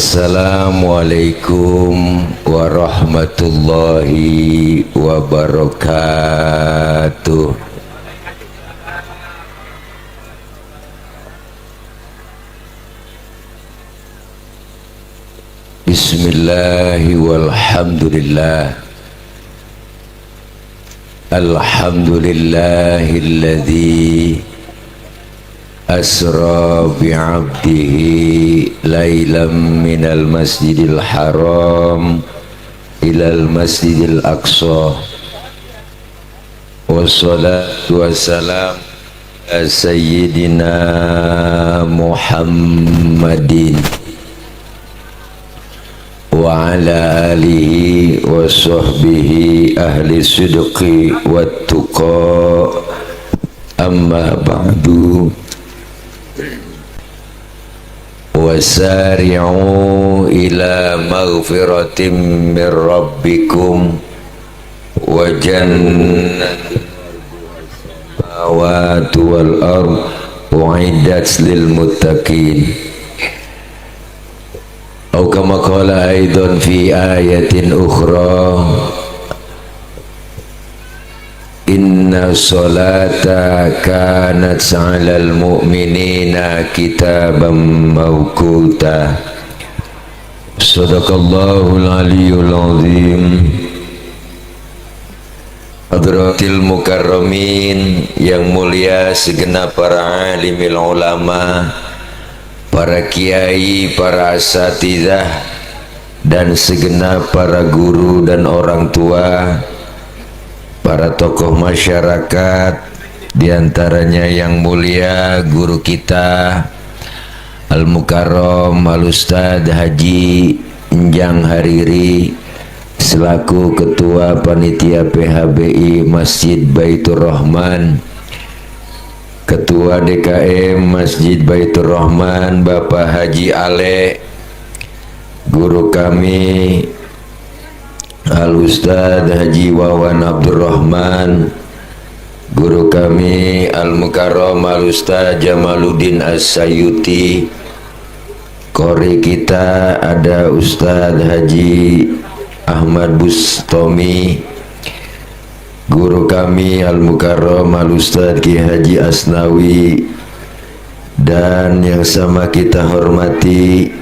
Assalamualaikum warahmatullahi wabarakatuh. Bismillahi walhamdulillah. Alhamdulillahilladzi asra bi'abdihi laylam minal masjidil haram ilal masjidil aqsa. Wassalatu wassalam ala sayyidina Muhammadin wa ala alihi wa sahbihi ahli sidqi wat tuqa. Amma ba'du. Wasari'u ila maghfiratin min rabbikum wa jannatin samawati wal ard u'iddat lil muttaqin. Atau kama qala aidan fi ayatin ukhra, inna sholata kanat 'alal mu'minina kitaban mawquta. Sadaqallahul aliyyul azim. Hadratil mukarramin, yang mulia segenap para alimil ulama, para kiai, para asatidzah, dan segenap para guru dan orang tua, para tokoh masyarakat, diantaranya yang mulia guru kita Al-Mukarram Al-Ustadz Haji Enjang Hariri selaku Ketua Panitia PHBI Masjid Baitur Rahman, Ketua DKM Masjid Baitur Rahman Bapak Haji Ale, guru kami Al-Ustadz Haji Wawan Abdurrahman, guru kami Al-Mukarram Al-Ustadz Jamaluddin As-Sayuti, qori kita ada Ustadz Haji Ahmad Bustomi, guru kami Al-Mukarram Al-Ustadz Ki Haji Asnawi, dan yang sama kita hormati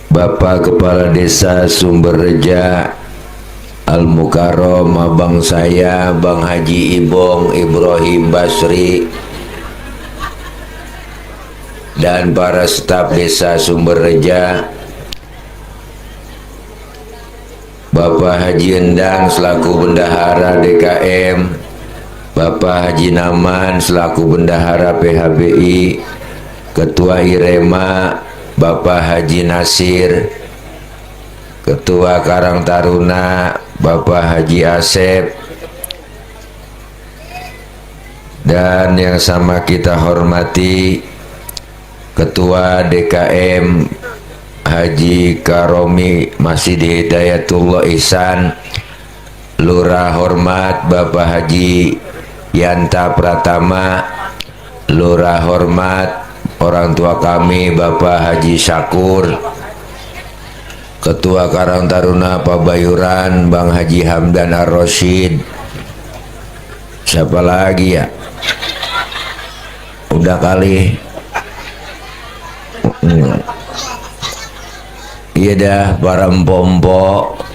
Bapak Kepala Desa Sumberreja Al-Mukarram abang saya Bang Haji Ibong Ibrahim Basri, dan para staf Desa Sumberreja, Bapak Haji Endang selaku Bendahara DKM, Bapak Haji Naman selaku Bendahara PHBI, Ketua IREMA Bapak Haji Nasir, Ketua Karang Taruna Bapak Haji Asep, dan yang sama kita hormati Ketua DKM Haji Karomi Masjid Hidayatullah Ihsan, Lurah Hormat Bapak Haji Yanta Pratama, Lurah Hormat orang tua kami Bapak Haji Syakur, Ketua Karang Taruna Pabayuran Bang Haji Hamdan Ar-Rasyid. Siapa lagi ya? Udah kali. Iya dah, para empok-empok,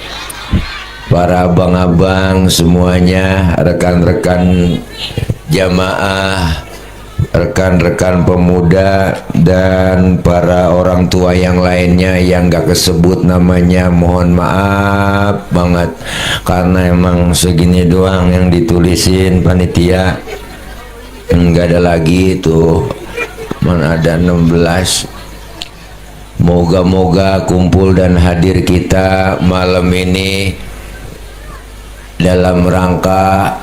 para abang-abang semuanya, rekan-rekan jamaah, rekan-rekan pemuda, dan para orang tua yang lainnya yang gak kesebut namanya, mohon maaf banget karena emang segini doang yang ditulisin panitia, enggak ada lagi tuh, mana ada 16. Moga-moga kumpul dan hadir kita malam ini dalam rangka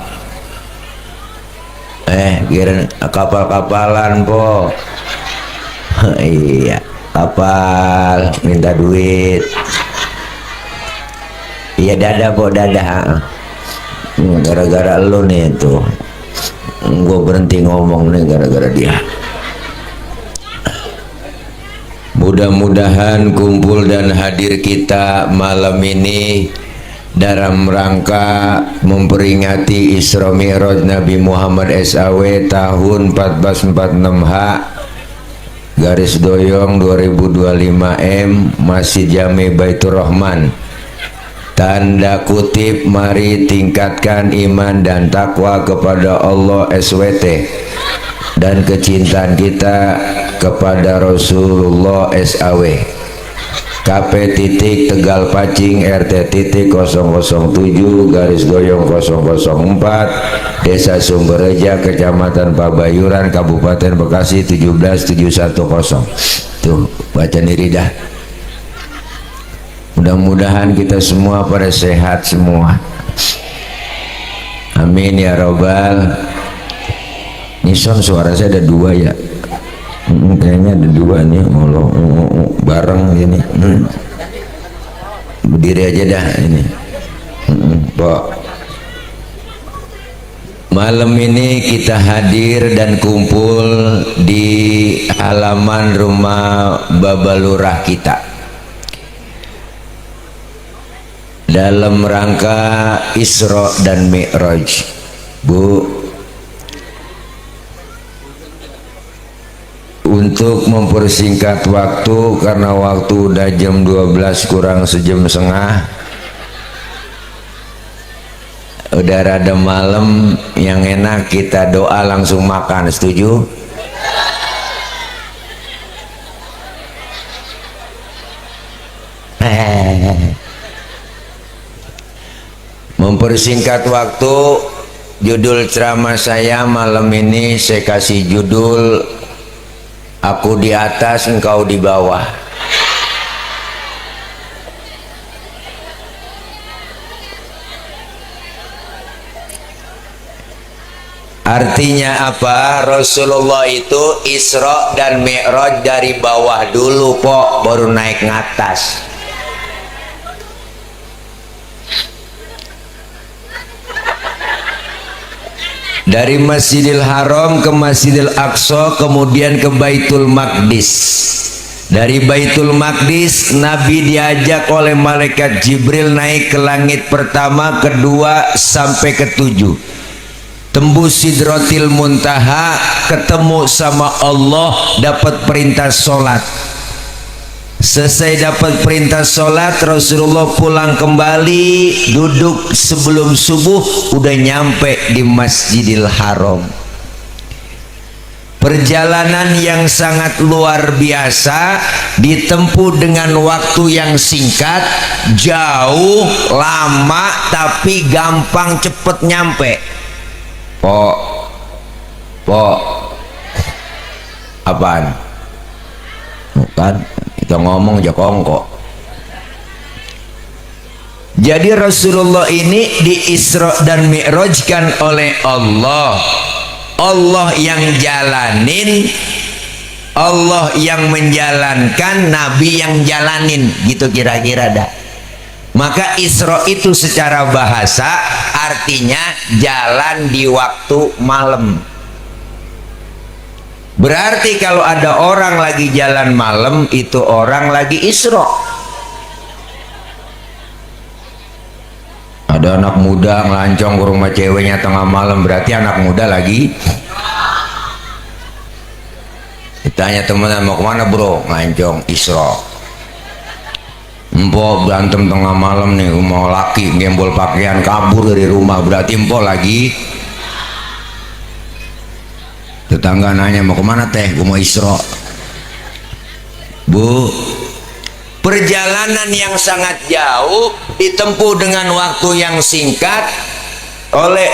kira kapal-kapalan po. Iya, kapal minta duit. Iya, dada po, dada. Gara-gara lu nih tuh gue berhenti ngomong nih, gara-gara dia. Mudah-mudahan kumpul dan hadir kita malam ini dalam rangka memperingati Isra Mi'raj Nabi Muhammad SAW tahun 1446H garis doyong 2025 Masjid Jami Baitur Rahman. Tanda kutip, mari tingkatkan iman dan takwa kepada Allah SWT dan kecintaan kita kepada Rasulullah SAW. KP titik Tegal Pacing RT titik 007 garis doyong 004 Desa Sumberreja Kecamatan Pabayuran Kabupaten Bekasi 17710. Tuh baca diri dah. Mudah-mudahan kita semua pada sehat semua. Amin ya robbal. Nison suara saya ada dua ya. Kayaknya ada dua nih, bareng gini. Berdiri aja dah ini. Pak. Malam ini kita hadir dan kumpul di halaman rumah Babalurah kita dalam rangka Isra dan Mi'raj. Bu, untuk mempersingkat waktu karena waktu udah jam 12 kurang sejam setengah, udah rada malam, yang enak kita doa langsung makan. Setuju? Mempersingkat waktu, judul ceramah saya malam ini saya kasih judul Aku di atas, engkau di bawah. Artinya apa? Rasulullah itu Isra dan Mi'raj dari bawah dulu, pok, baru naik ke atas. Dari Masjidil Haram ke Masjidil Aqsa, kemudian ke Baitul Maqdis. Dari Baitul Maqdis Nabi diajak oleh malaikat Jibril naik ke langit pertama, kedua sampai ketujuh, tembus Sidratil Muntaha, ketemu sama Allah, dapat perintah sholat. Selesai dapat perintah sholat, Rasulullah pulang kembali, duduk sebelum subuh, udah nyampe di Masjidil Haram. Perjalanan yang sangat luar biasa, ditempuh dengan waktu yang singkat, jauh, lama, tapi gampang, cepet nyampe. Pok, apaan? Bukan, kita ngomong aja kongko. Jadi Rasulullah ini di Isra dan Mi'rajkan oleh Allah. Allah yang jalanin, Allah yang menjalankan, Nabi yang jalanin, gitu kira-kira dah. Maka Isra itu secara bahasa artinya jalan di waktu malam. Berarti kalau ada orang lagi jalan malam, itu orang lagi Isra. Ada anak muda ngelancong ke rumah ceweknya tengah malam, berarti anak muda lagi. Ditanya teman, mau kemana bro? Ngelancong, Isra. Empok berantem tengah malam nih, mau laki gembol pakaian kabur dari rumah, berarti empok lagi. Tetangga nanya, mau kemana teh? Gue mau Isra. Bu, perjalanan yang sangat jauh ditempuh dengan waktu yang singkat oleh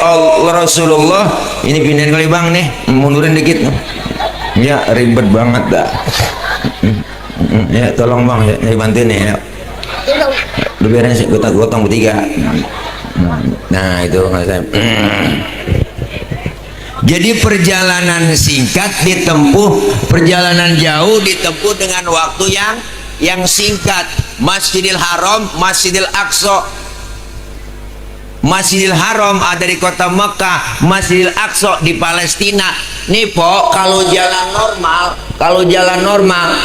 Rasulullah. Ini pindahin kali bang nih, mundurin dikit. Ya ribet banget dah. Ya tolong bang, ya bantuin ya. Lu biarin sih, gotong bertiga. Nah itu nggak saya. Jadi perjalanan singkat ditempuh, perjalanan jauh ditempuh dengan waktu yang singkat. Masjidil Haram, Masjidil Aqsa. Masjidil Haram ada di kota Mekah, Masjidil Aqsa di Palestina. Nih pok, kalau jalan normal Kalau jalan normal,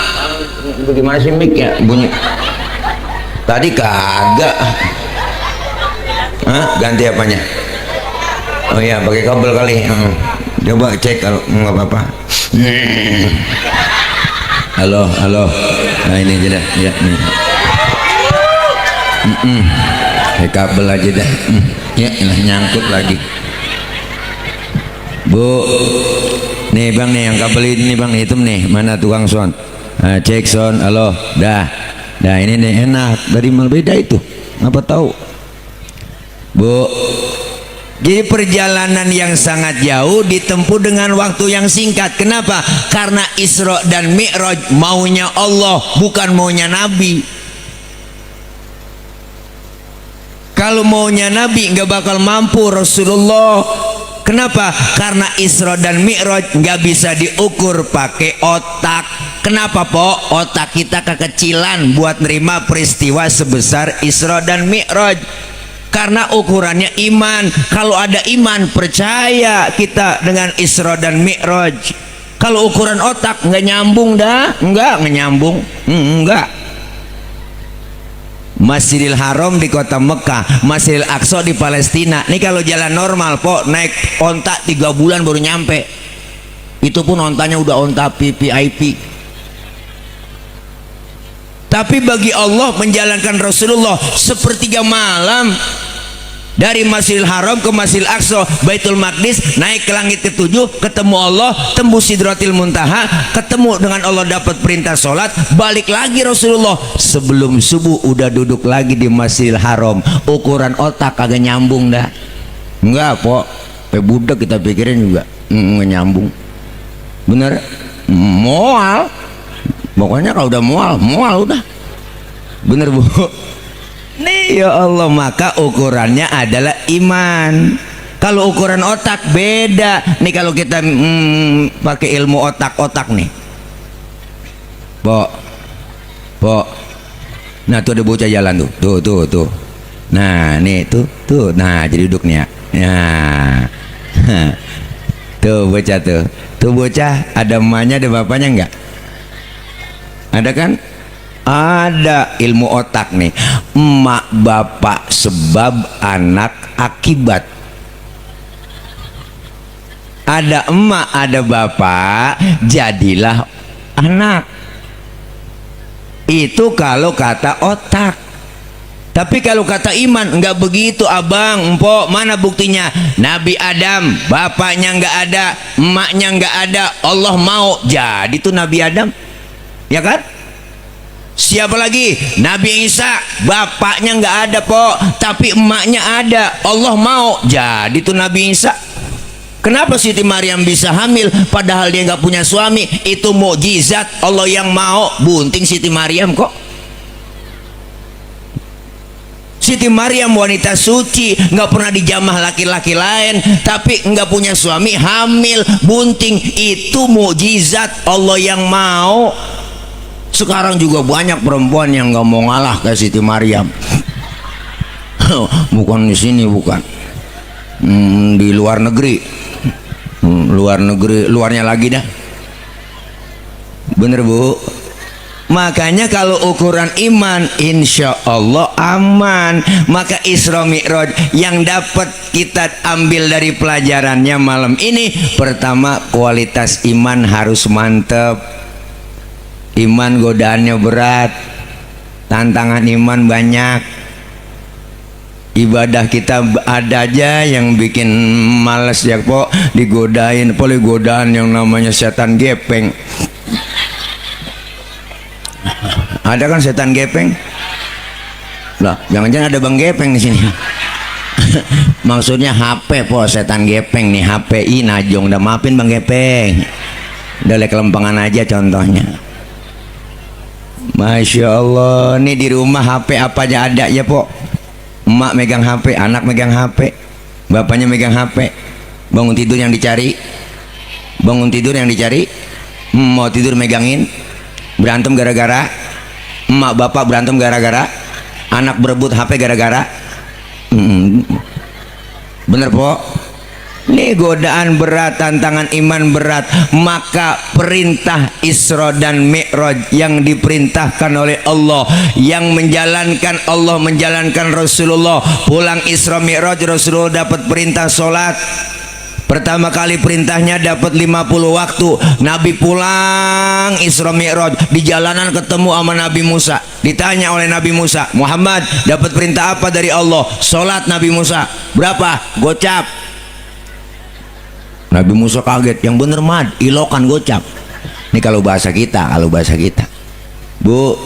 bagaimana sih mic ya bunyi? Tadi kagak. Hah? Ganti apanya? Oh iya, pakai kabel kali. Coba cek kalau nggak apa-apa. Halo, halo. Nah ini aja dah, ya. Pakai kabel aja dah. Ya, nyangkut lagi. Bu, nih bang nih yang kabel ini bang hitam nih, mana tukang sound? Nah, cek sound, halo, dah ini nih enak dari beda itu, ngapa tahu? Bu, jadi perjalanan yang sangat jauh ditempuh dengan waktu yang singkat. Kenapa? Karena Isra dan Mi'raj maunya Allah, bukan maunya Nabi. Kalau maunya Nabi nggak bakal mampu Rasulullah. Kenapa? Karena Isra dan Mi'raj nggak bisa diukur pakai otak. Kenapa po? Otak kita kekecilan buat nerima peristiwa sebesar Isra dan Mi'raj. Karena ukurannya iman. Kalau ada iman, percaya kita dengan Isra dan Mi'raj. Kalau ukuran otak nggak nyambung dah, nggak nyambung, nggak. Masjidil Haram di kota Mekah, Masjidil Aqsa di Palestina. Ini kalau jalan normal po, naik onta 3 bulan baru nyampe. Itu pun ontanya udah onta VIP. Tapi bagi Allah menjalankan Rasulullah sepertiga malam dari Masjidil Haram ke Masjidil Aqsa, Baitul Maqdis, naik ke langit ke-7, ketemu Allah, tembus Sidratil Muntaha, ketemu dengan Allah, dapat perintah sholat, balik lagi Rasulullah. Sebelum subuh udah duduk lagi di Masjidil Haram. Ukuran otak kagak nyambung dah. Enggak po, budak kita pikirin juga nggak nyambung. Bener? Mual. Pokoknya kalau udah mual udah. Bener bu? Nih ya Allah, maka ukurannya adalah iman. Kalau ukuran otak beda. Nih kalau kita pakai ilmu otak nih. Bo. Nah tuh ada bocah jalan tuh. Nah nih tuh. Nah jadi duduk nih ya. Nah. Tuh bocah tuh. Tuh bocah ada emaknya ada bapaknya enggak? Ada kan? Ada ilmu otak nih. Emak bapak sebab, anak akibat. Ada emak ada bapak, jadilah anak. Itu kalau kata otak. Tapi kalau kata iman enggak begitu abang, empok. Mana buktinya? Nabi Adam bapaknya enggak ada, emaknya enggak ada, Allah mau jadi tuh Nabi Adam, ya kan? Siapa lagi? Nabi Isa bapaknya nggak ada po, tapi emaknya ada, Allah mau jadi tuh Nabi Isa. Kenapa Siti Maryam bisa hamil padahal dia nggak punya suami? Itu mukjizat Allah yang mau. Bunting Siti Maryam kok. Siti Maryam wanita suci, nggak pernah dijamah laki-laki lain, tapi nggak punya suami, hamil, bunting. Itu mukjizat Allah yang mau. Sekarang juga banyak perempuan yang nggak mau ngalah ke Siti Maryam. Bukan di sini, bukan di luar negeri. Luarnya lagi dah. Bener bu. Makanya kalau ukuran iman, insya Allah aman. Maka Isra Mi'raj yang dapat kita ambil dari pelajarannya malam ini, pertama kualitas iman harus mantep. Iman godaannya berat, tantangan iman banyak. Ibadah kita ada aja yang bikin males ya po, digodain, boleh godaan yang namanya setan gepeng. Ada kan setan gepeng? Lah, jangan-jangan ada bang gepeng di sini. Maksudnya HP po, setan gepeng nih, HPI najong. Udah maafin bang gepeng, udah kelempangan aja contohnya. Masya Allah, nih di rumah HP apa aja ada ya po. Emak megang HP, anak megang HP, bapaknya megang HP. Bangun tidur yang dicari, mau tidur megangin. Berantem gara-gara emak bapak, berantem gara-gara anak berebut HP gara-gara. Bener po. Ini godaan berat, tantangan iman berat. Maka perintah Isra dan Mi'raj yang diperintahkan oleh Allah, yang menjalankan Allah, menjalankan Rasulullah. Pulang Isra Mi'raj, Rasulullah dapat perintah sholat. Pertama kali perintahnya dapat 50 waktu. Nabi pulang Isra Mi'raj, di jalanan ketemu sama Nabi Musa. Ditanya oleh Nabi Musa, Muhammad dapat perintah apa dari Allah? Sholat. Nabi Musa, berapa? Gocap. Nabi Musa kaget, yang bener mad, ilokan gocap. Ini kalau bahasa kita, Bu,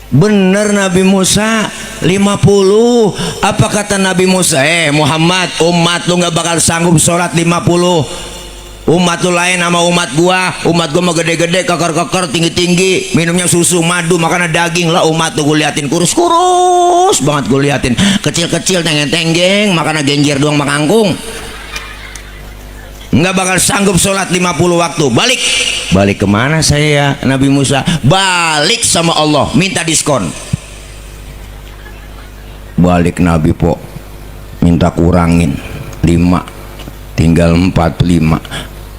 bener Nabi Musa 50. Apa kata Nabi Musa? Muhammad, umat lu gak bakal sanggup sholat 50. Umat lu lain sama umat gua mah gede-gede, keker-keker, tinggi-tinggi, minumnya susu, madu, makannya daging. Lah umat tuh gue liatin kurus-kurus banget, gue liatin kecil-kecil, tenggeng-tenggeng, makannya genjer doang, makangkung. Nggak bakal sanggup sholat 50 waktu. Balik kemana saya? Nabi Musa balik sama Allah, minta diskon. Balik Nabi po, minta kurangin 5, tinggal 45.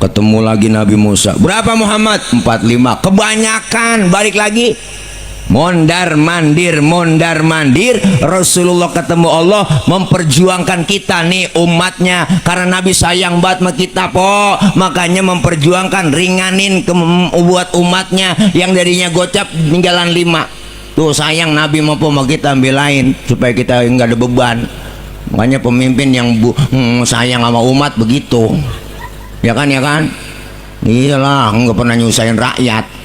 Ketemu lagi Nabi Musa, berapa Muhammad? 45. Kebanyakan. Balik lagi, mondar mandir. Rasulullah ketemu Allah, memperjuangkan kita nih umatnya, karena Nabi sayang banget sama kita po, makanya memperjuangkan, ringanin buat umatnya yang darinya gocap tinggalan 5. Tuh sayang Nabi mau sama kita, belain supaya kita nggak ada beban. Makanya pemimpin yang sayang sama umat begitu, ya kan? Iyalah, nggak pernah nyusahin rakyat.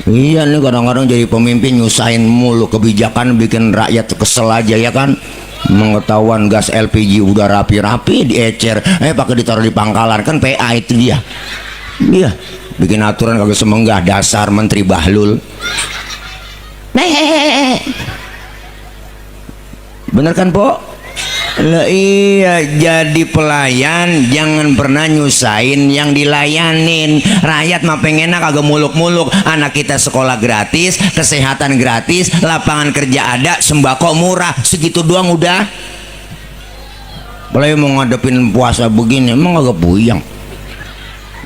Iya nih, kadang-kadang jadi pemimpin nyusahin mulu, kebijakan bikin rakyat kesel aja, ya kan? Mengetahuan gas LPG udah rapi-rapi diecer, pakai ditaruh di pangkalan, kan PA itu dia. Iya, bikin aturan kagak semenggah, dasar Menteri Bahlul. Bener kan po? Lah iya, jadi pelayan jangan pernah nyusahin yang dilayanin. Rakyat mah pengennya kagak muluk-muluk. Anak kita sekolah gratis, kesehatan gratis, lapangan kerja ada, sembako murah, segitu doang udah. Apalagi mau ngadepin puasa begini, emang agak puyeng.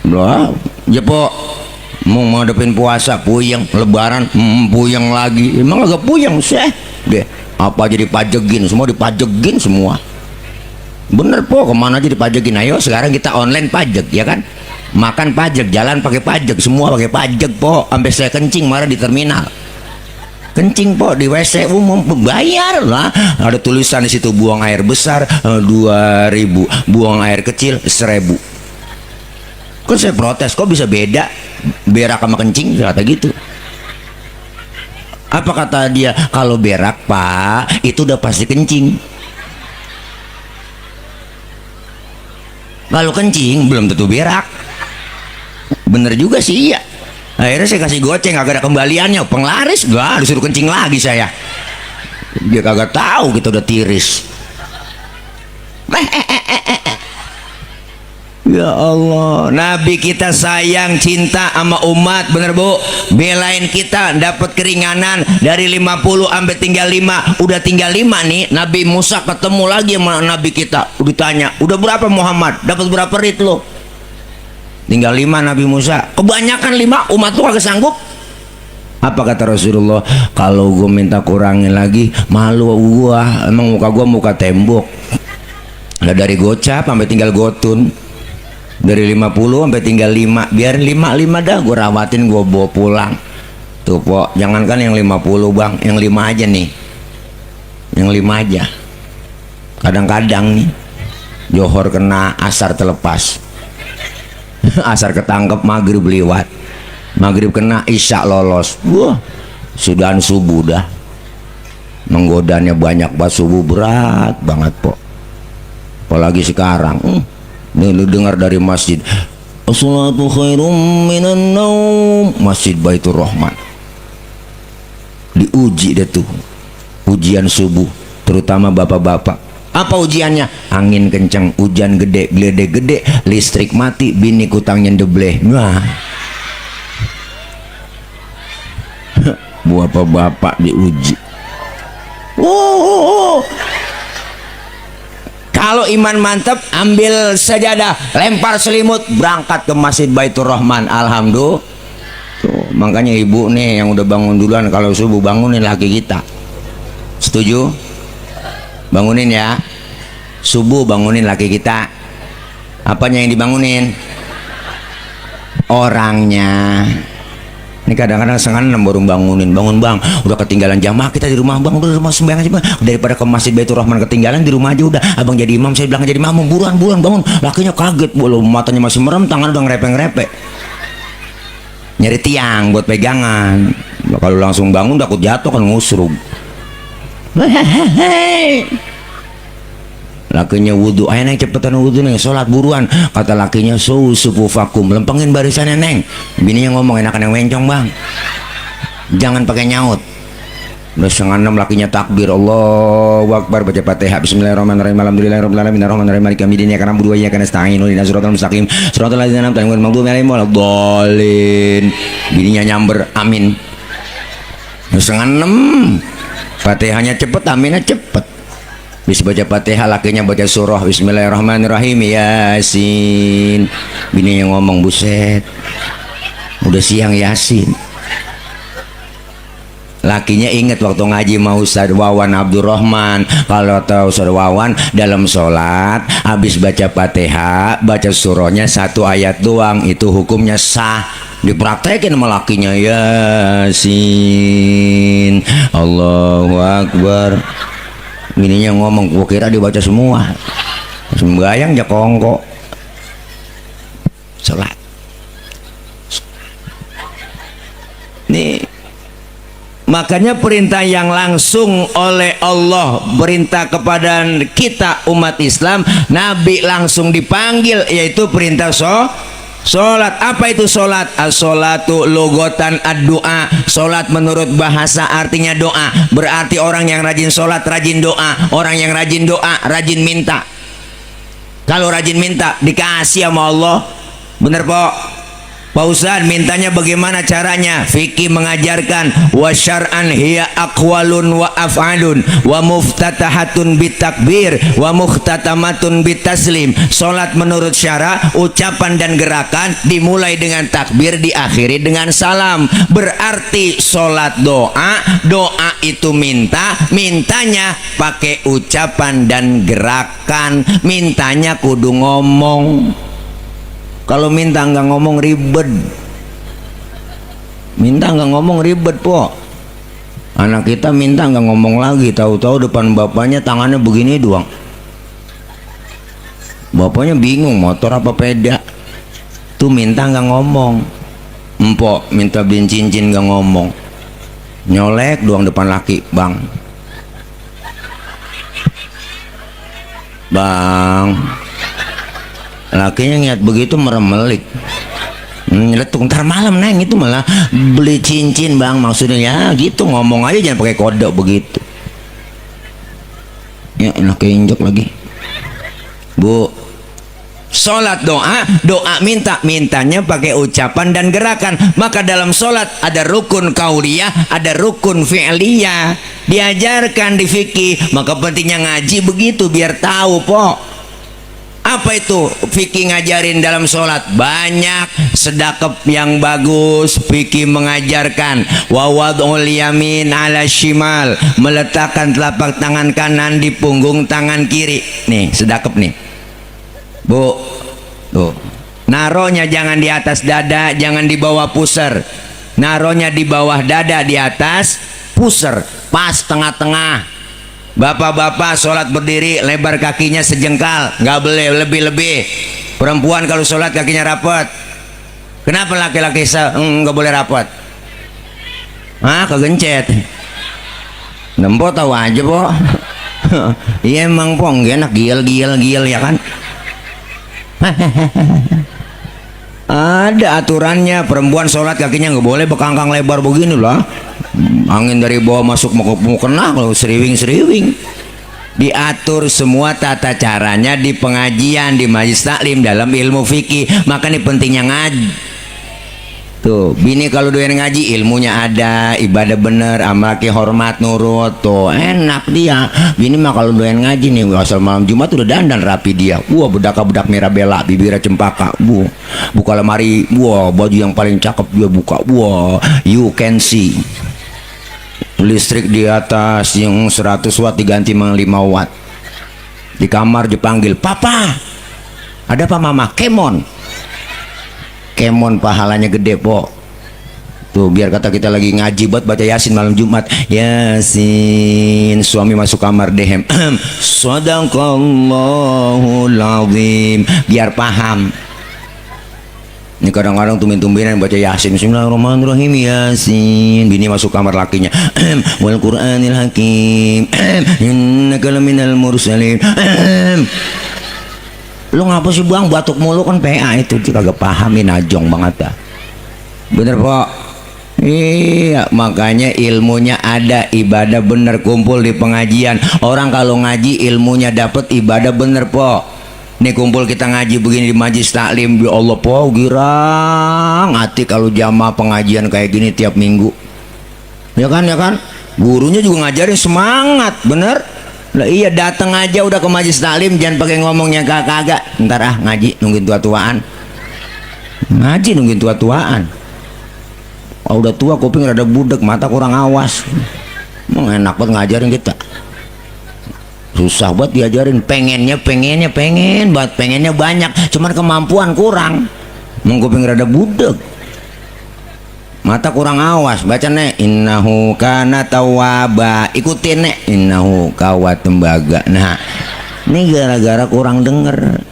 Udah, ya po, mau ngadepin puasa puyeng, lebaran puyeng lagi, emang agak puyeng sih deh. Apa jadi pajekin, semua dipajekin semua. Bener po, kemana aja dipajekin. Ayo sekarang kita online pajak, ya kan? Makan pajak, jalan pakai pajak, semua pakai pajak po. Sampai saya kencing marah di terminal, kencing po di WC umum, bayar lah. Ada tulisan di situ, buang air besar 2.000, buang air kecil 1.000. Kan saya protes, kok bisa beda berak sama kencing, kata gitu. Apa kata dia? Kalau berak pak, itu udah pasti kencing. Kalau kencing belum tentu berak. Bener juga sih, iya. Akhirnya saya kasih goceng, agak ada kembaliannya. Penglaris gak disuruh kencing lagi saya. Dia kagak tahu kita udah tiris. Ya Allah, Nabi kita sayang, cinta sama umat, bener bu, belain kita dapat keringanan dari 50 sampai tinggal 5. Udah tinggal 5 nih. Nabi Musa ketemu lagi sama Nabi kita, udah tanya, udah berapa Muhammad, dapat berapa rit lo? Tinggal 5 Nabi Musa. Kebanyakan 5, umat tuh agak sanggup. Apa kata Rasulullah? Kalau gue minta kurangin lagi, malu gua, emang muka gua muka tembok. Nah, dari gocap sampai tinggal gotun, dari 50 sampai tinggal 5. Biar 5 dah, gue rawatin, gue bawa pulang. Tuh po, jangankan yang 50 bang, yang 5 aja nih, yang 5 aja. Kadang-kadang nih Johor kena, asar terlepas. Asar ketangkep, maghrib lewat, maghrib kena, isya lolos. Wah, sudahan subuh dah. Menggodanya banyak banget, subuh berat banget po. Apalagi sekarang nih lu dengar dari masjid, as-salatu khairum minan naum, Masjid Baitur Rahman. Diuji deh tuh, ujian subuh, terutama bapak-bapak. Apa ujiannya? Angin kencang, hujan gede, geledek gede, listrik mati, bini kutangnya ndebleh. Wah, bapak-bapak diuji. kalau iman mantap, ambil sajadah, lempar selimut, berangkat ke Masjid Baitur Rahman. Alhamdulillah. Tuh, makanya ibu nih yang udah bangun duluan, kalau subuh bangunin laki kita. Setuju? Bangunin ya. Subuh bangunin laki kita. Apanya yang dibangunin? Orangnya. Ini kadang-kadang setengah 6 baru bangunin. Bangun bang, udah ketinggalan jamaah kita di rumah bang, udah rumah sembahyang aja bang, daripada ke Masjid Baitur Rahman ketinggalan di rumah aja udah. Abang jadi imam, saya bilang jadi imam, buruan bangun. Lakinya kaget, belum matanya masih merem, tangan udah ngerepek-ngerepek, nyari tiang buat pegangan. Kalau langsung bangun takut jatuh kan ngusrug. Lakinya wudhu, ayo neng cepetan wudhu neng, sholat buruan. Kata lakinya, sufu vakum, lempengin barisannya neng. Bininya ngomong, enakan yang mencong bang, jangan pakai nyaut. Udah setengah 6 lakinya takbir, Allahu Akbar, baca Fatihah, Bismillahirrahmanirrahim, Alhamdulillahirabbil alamin, arrahmanirrahim, maliki yaumiddin, iyyaka na'budu wa iyyaka nasta'in, ihdinas siratal mustaqim, siratal ladzina an'amta 'alaihim ghairil maghdubi 'alaihim waladdallin. Bininya nyamber, amin. Udah setengah 6, Fatihahnya cepet, aminnya cepet. Bisa baca Fatihah, lakinya baca surah Bismillahirrahmanirrahim, Yasin. Bini yang ngomong, buset, udah siang Yasin. Lakinya inget waktu ngaji mau Ustaz Wawan Abdurrahman. Kalau tahu Ustaz Wawan, dalam sholat habis baca Fatihah, baca surahnya 1 ayat doang, itu hukumnya sah. Dipraktekin sama lakinya, Yasin, Allahu Akbar. Bininya ngomong, gua kira dibaca semua. Sembayang jakongko. Salat. Nih, makanya perintah yang langsung oleh Allah, perintah kepada kita umat Islam, Nabi langsung dipanggil, yaitu perintah sholat. Apa itu sholat? As-sholatu logotan ad-doa. Sholat menurut bahasa artinya doa. Berarti orang yang rajin sholat rajin doa. Orang yang rajin doa rajin minta. Kalau rajin minta dikasih sama Allah. Bener po? Pak Ustaz, mintanya bagaimana caranya? Fikih mengajarkan, wa syar'an hiya aqwalun wa af'alun wa muftatahatun bitakbir wa muhtatamatun bitaslim. Salat menurut syara, ucapan dan gerakan dimulai dengan takbir, diakhiri dengan salam. Berarti salat doa, doa itu minta, mintanya pakai ucapan dan gerakan, mintanya kudu ngomong. Kalau minta nggak ngomong ribet, minta nggak ngomong ribet po. Anak kita minta nggak ngomong lagi, tahu-tahu depan bapaknya tangannya begini doang. Bapaknya bingung motor apa peda. Tuh minta nggak ngomong. Empok minta beliin cincin nggak ngomong, nyolek doang depan laki, bang. Lakinya ngeliat begitu meremelik, nyeletuk, ntar malam neng itu malah beli cincin bang, maksudnya ya gitu, ngomong aja jangan pakai kode begitu. Ya enak keinjak lagi. Bu, sholat doa, doa minta, mintanya pakai ucapan dan gerakan. Maka dalam sholat ada rukun kauliyah, ada rukun fi'liyah, diajarkan di fikih. Maka pentingnya ngaji begitu biar tahu po. Apa itu fikih ngajarin dalam sholat? Banyak sedekap yang bagus. Fikih mengajarkan wawadul yamin ala shimal, meletakkan telapak tangan kanan di punggung tangan kiri. Nih sedekap nih bu, tuh naronya jangan di atas dada, jangan di bawah pusar. Naronya di bawah dada, di atas pusar, pas tengah-tengah. Bapak-bapak sholat berdiri, lebar kakinya sejengkal, nggak boleh lebih-lebih. Perempuan kalau sholat kakinya rapat. Kenapa laki-laki nggak boleh rapat? Kegencet. Nempo tahu aja po. Iya emang po, nggak enak, gil ya kan. Ada aturannya, perempuan sholat kakinya nggak boleh bekangkang lebar begini lah. Angin dari bawah masuk mau kena, kalau seriwing. Diatur semua tata caranya di pengajian, di majelis taklim, dalam ilmu fikih. Maka ini pentingnya ngaji. Tuh, bini kalau doyan ngaji ilmunya ada, ibadah bener, amalnya hormat nurut, tuh enak dia. Bini mah kalau doyan ngaji nih, asal malam Jumat udah dandan rapi dia. Wah, bedak merah bela, bibirnya cempaka. Buka lemari, wah baju yang paling cakep dia buka. Wah, you can see. Listrik di atas yang 100 watt diganti dengan 5 watt. Di kamar dipanggil, "Papa." "Ada apa mama?" "Kemon." Kemon pahalanya gede po. Tuh biar kata kita lagi ngaji buat baca Yasin malam Jumat. Yasin. Suami masuk kamar dehem. Sadaqallahul azim. Biar paham. Ini kadang-kadang tumbin-tumbinan baca Yasin. Bismillahirrahmanirrahim. Yasin. Bini masuk kamar lakinya. Wal Qur'anil hakim. Innaka laminal mursalin. Lu ngapa sih bang batuk mulu, kan PA itu kagak pahamin najong banget dah. Bener po. Iya, makanya ilmunya ada, ibadah bener, kumpul di pengajian. Orang kalau ngaji ilmunya dapet, ibadah bener po. Nih kumpul kita ngaji begini di majlis taklim, ya Allah po, girang hati kalau jamaah pengajian kayak gini tiap minggu. Ya kan, ya kan? Gurunya juga ngajarin semangat, bener. Lah iya, datang aja udah ke majlis taklim, jangan pakai ngomongnya kagak. Ntar ngaji nungguin tua-tuaan. Ngaji nungguin tua-tuaan. Oh, udah tua kuping rada budek, mata kurang awas. Emang enak banget ngajarin kita. Susah buat diajarin, pengen banget, pengennya banyak, cuman kemampuan kurang. Emang kuping rada budek, mata kurang awas. Baca nek innahu kana tawwaba, ikutin nek innahu kawat tembaga. Nah ini gara-gara kurang denger.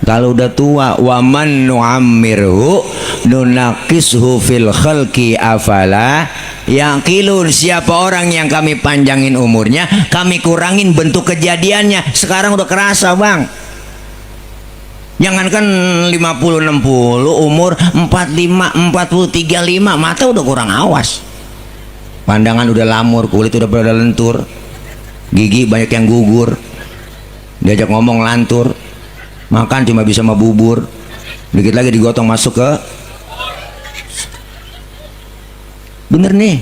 Kalau udah tua, waman nu'ammirhu nunakishu fil khalqi afala yaqilun. Siapa orang yang kami panjangin umurnya, kami kurangin bentuk kejadiannya. Sekarang udah kerasa bang. Jangankan 50-60, umur 45, 40, 35, mata udah kurang awas. Pandangan udah lamur, kulit udah pada lentur, gigi banyak yang gugur, diajak ngomong lantur, makan cuma bisa sama bubur, dikit lagi digotong masuk ke. Bener nih,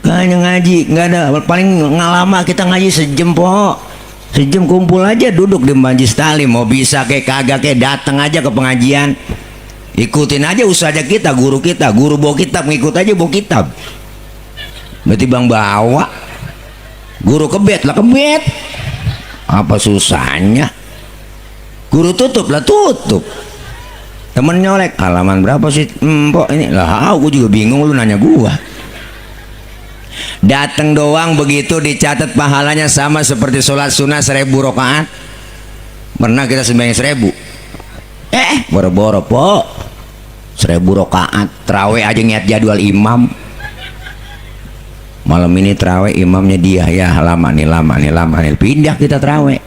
kayaknya ngaji nggak ada, paling ngalama kita ngaji sejam po. Sejam kumpul aja duduk di majlis taklim, mau bisa kayak kagak kayak datang aja ke pengajian, ikutin aja usaha kita, guru bawa kitab, ngikut aja bawa kitab. Berarti bang bawa guru kebet lah, kebet apa susahnya? Guru tutup lah, tutup. Temen nyolek, halaman berapa sih mpok ini lah, aku juga bingung, lu nanya gua. Datang doang begitu dicatat pahalanya sama seperti sholat sunnah 1000 rakaat. Pernah kita sembahyang 1000, boro-boro po 1000 rakaat. Terawih aja niat jadwal imam. Malam ini terawih imamnya dia, ya lama nih, pindah kita terawih.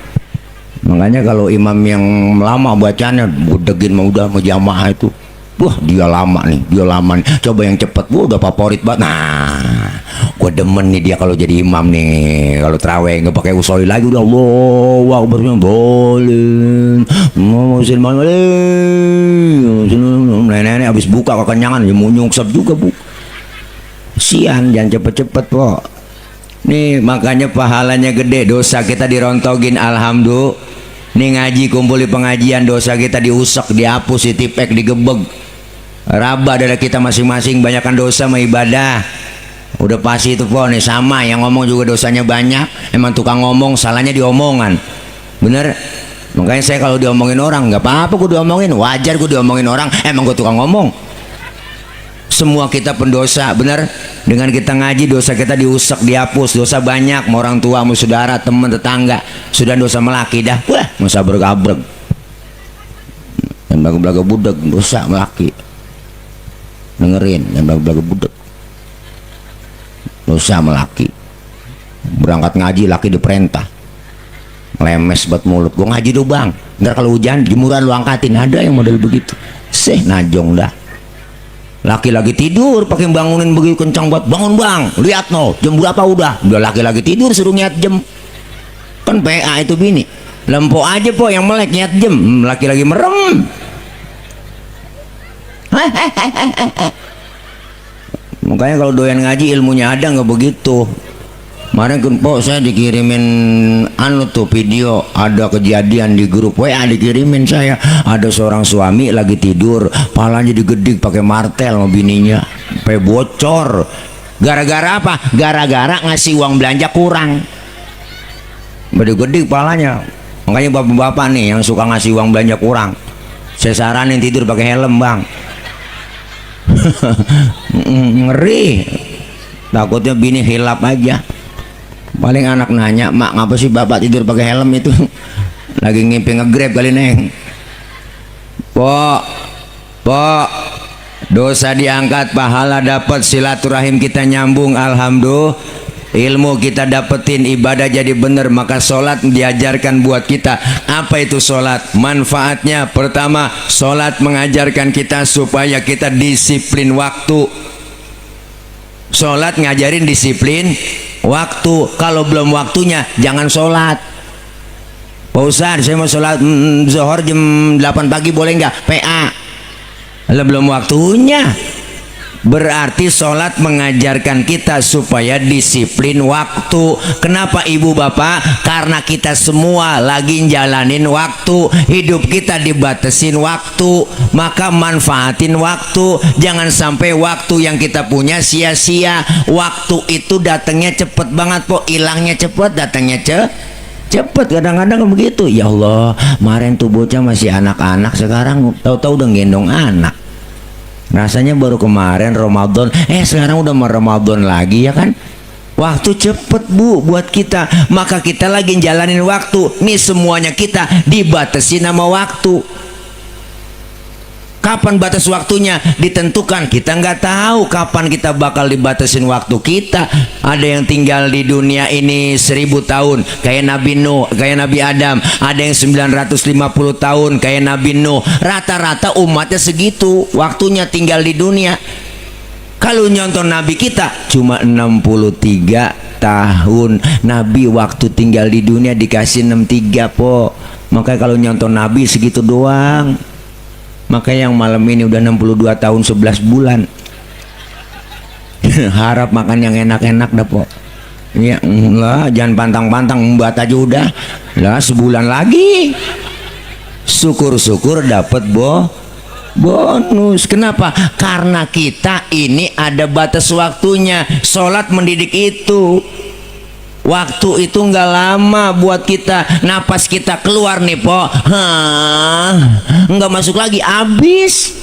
Makanya kalau imam yang lama bacanya budegin mau udah mau jamaah itu, wah dia lama nih, coba yang cepet, wah udah favorit banget. Nah gue demen nih dia kalau jadi imam nih, kalau terawih nggak pakai usolli lagi, udah Allahu Akbar boleh nenek habis buka kekenyangan ya mau nyungsep juga bu. Sian, jangan cepet-cepet po. Nih makanya pahalanya gede, dosa kita dirontogin. Alhamdulillah nih ngaji kumpul di pengajian, dosa kita diusek, dihapus, ditipek, digebeg, raba dari kita masing-masing. Banyakkan dosa sama ibadah udah pasti itu po. Nih sama yang ngomong juga dosanya banyak, emang tukang ngomong, salahnya diomongan, bener. Makanya saya kalau diomongin orang nggak apa-apa, gue diomongin, wajar gue diomongin orang, emang gue tukang ngomong. Semua kita pendosa, bener. Dengan kita ngaji dosa kita diusek, dihapus, dosa banyak, mau orang tua, mau saudara, teman, tetangga. Sudah dosa melaki dah, wah masa bergabreg dan belaga-belaga budak, dosa melaki. Dengerin, dan belaga-belaga budak, dosa melaki. Berangkat ngaji laki diperintah, lemes buat mulut, gue ngaji do bang, ntar kalau hujan jemuran lu angkatin. Ada yang model begitu, najong dah. Laki lagi tidur pakai bangunin begitu kencang buat, bangun bang, lihat no jam berapa udah laki lagi tidur suruh nyiat jam. Kan PA itu bini lempo aja po yang melek nyiat jam, laki lagi merem. Hah, Makanya kalau doyan ngaji ilmunya ada, nggak begitu. Kemarin Pok saya dikirimin video, ada kejadian di grup WA, dikirimin saya, ada seorang suami lagi tidur, palanya digedik pakai martel sama bininya, sampai bocor. Gara-gara apa? Gara-gara ngasih uang belanja kurang, digedik palanya. Makanya bapak-bapak nih yang suka ngasih uang belanja kurang, saya saranin tidur pakai helm, Bang. Ngeri, takutnya bini hilap aja. Paling anak nanya, mak ngapa sih bapak tidur pakai helm itu? Lagi ngimpi nge-grab kali, Neng. Pok, dosa diangkat, pahala dapat, silaturahim kita nyambung, alhamdulillah. Ilmu kita dapetin, ibadah jadi bener, maka sholat diajarkan buat kita. Apa itu sholat? Manfaatnya pertama, sholat mengajarkan kita supaya kita disiplin waktu. Sholat ngajarin disiplin waktu. Kalau belum waktunya jangan sholat. Pak Ustadz, saya mau sholat zuhur jam 8 pagi boleh nggak? PA. Lah belum waktunya. Berarti sholat mengajarkan kita supaya disiplin waktu. Kenapa ibu bapak? Karena kita semua lagi jalanin waktu. Hidup kita dibatasin waktu, maka manfaatin waktu. Jangan sampai waktu yang kita punya sia-sia. Waktu itu datangnya cepet banget, Pok. Hilangnya cepet, datangnya cepet. Kadang-kadang begitu. Ya Allah, kemarin tuh bocah masih anak-anak, sekarang tahu-tahu udah gendong anak. Rasanya baru kemarin Ramadan, sekarang udah mau Ramadan lagi, ya kan? Waktu cepet, Bu, buat kita. Maka kita lagi jalanin waktu. Nih semuanya kita dibatasi nama waktu. Kapan batas waktunya ditentukan? Kita nggak tahu kapan kita bakal dibatasin waktu kita. Ada yang tinggal di dunia ini 1000 tahun kayak Nabi Nuh, kayak Nabi Adam. Ada yang 950 tahun kayak Nabi Nuh. Rata-rata umatnya segitu waktunya tinggal di dunia. Kalau nyonton Nabi kita cuma 63 tahun. Nabi waktu tinggal di dunia dikasih 63, Po. Makanya kalau nyonton Nabi segitu doang. Makanya yang malam ini udah 62 tahun 11 bulan. Harap makan yang enak-enak dah, Po. Ya lah, jangan pantang-pantang, membuat aja udah. Lah sebulan lagi. Syukur-syukur dapat bonus. Kenapa? Karena kita ini ada batas waktunya. Sholat mendidik itu. Waktu itu nggak lama buat kita. Napas kita keluar nih, Po, nggak masuk lagi, habis.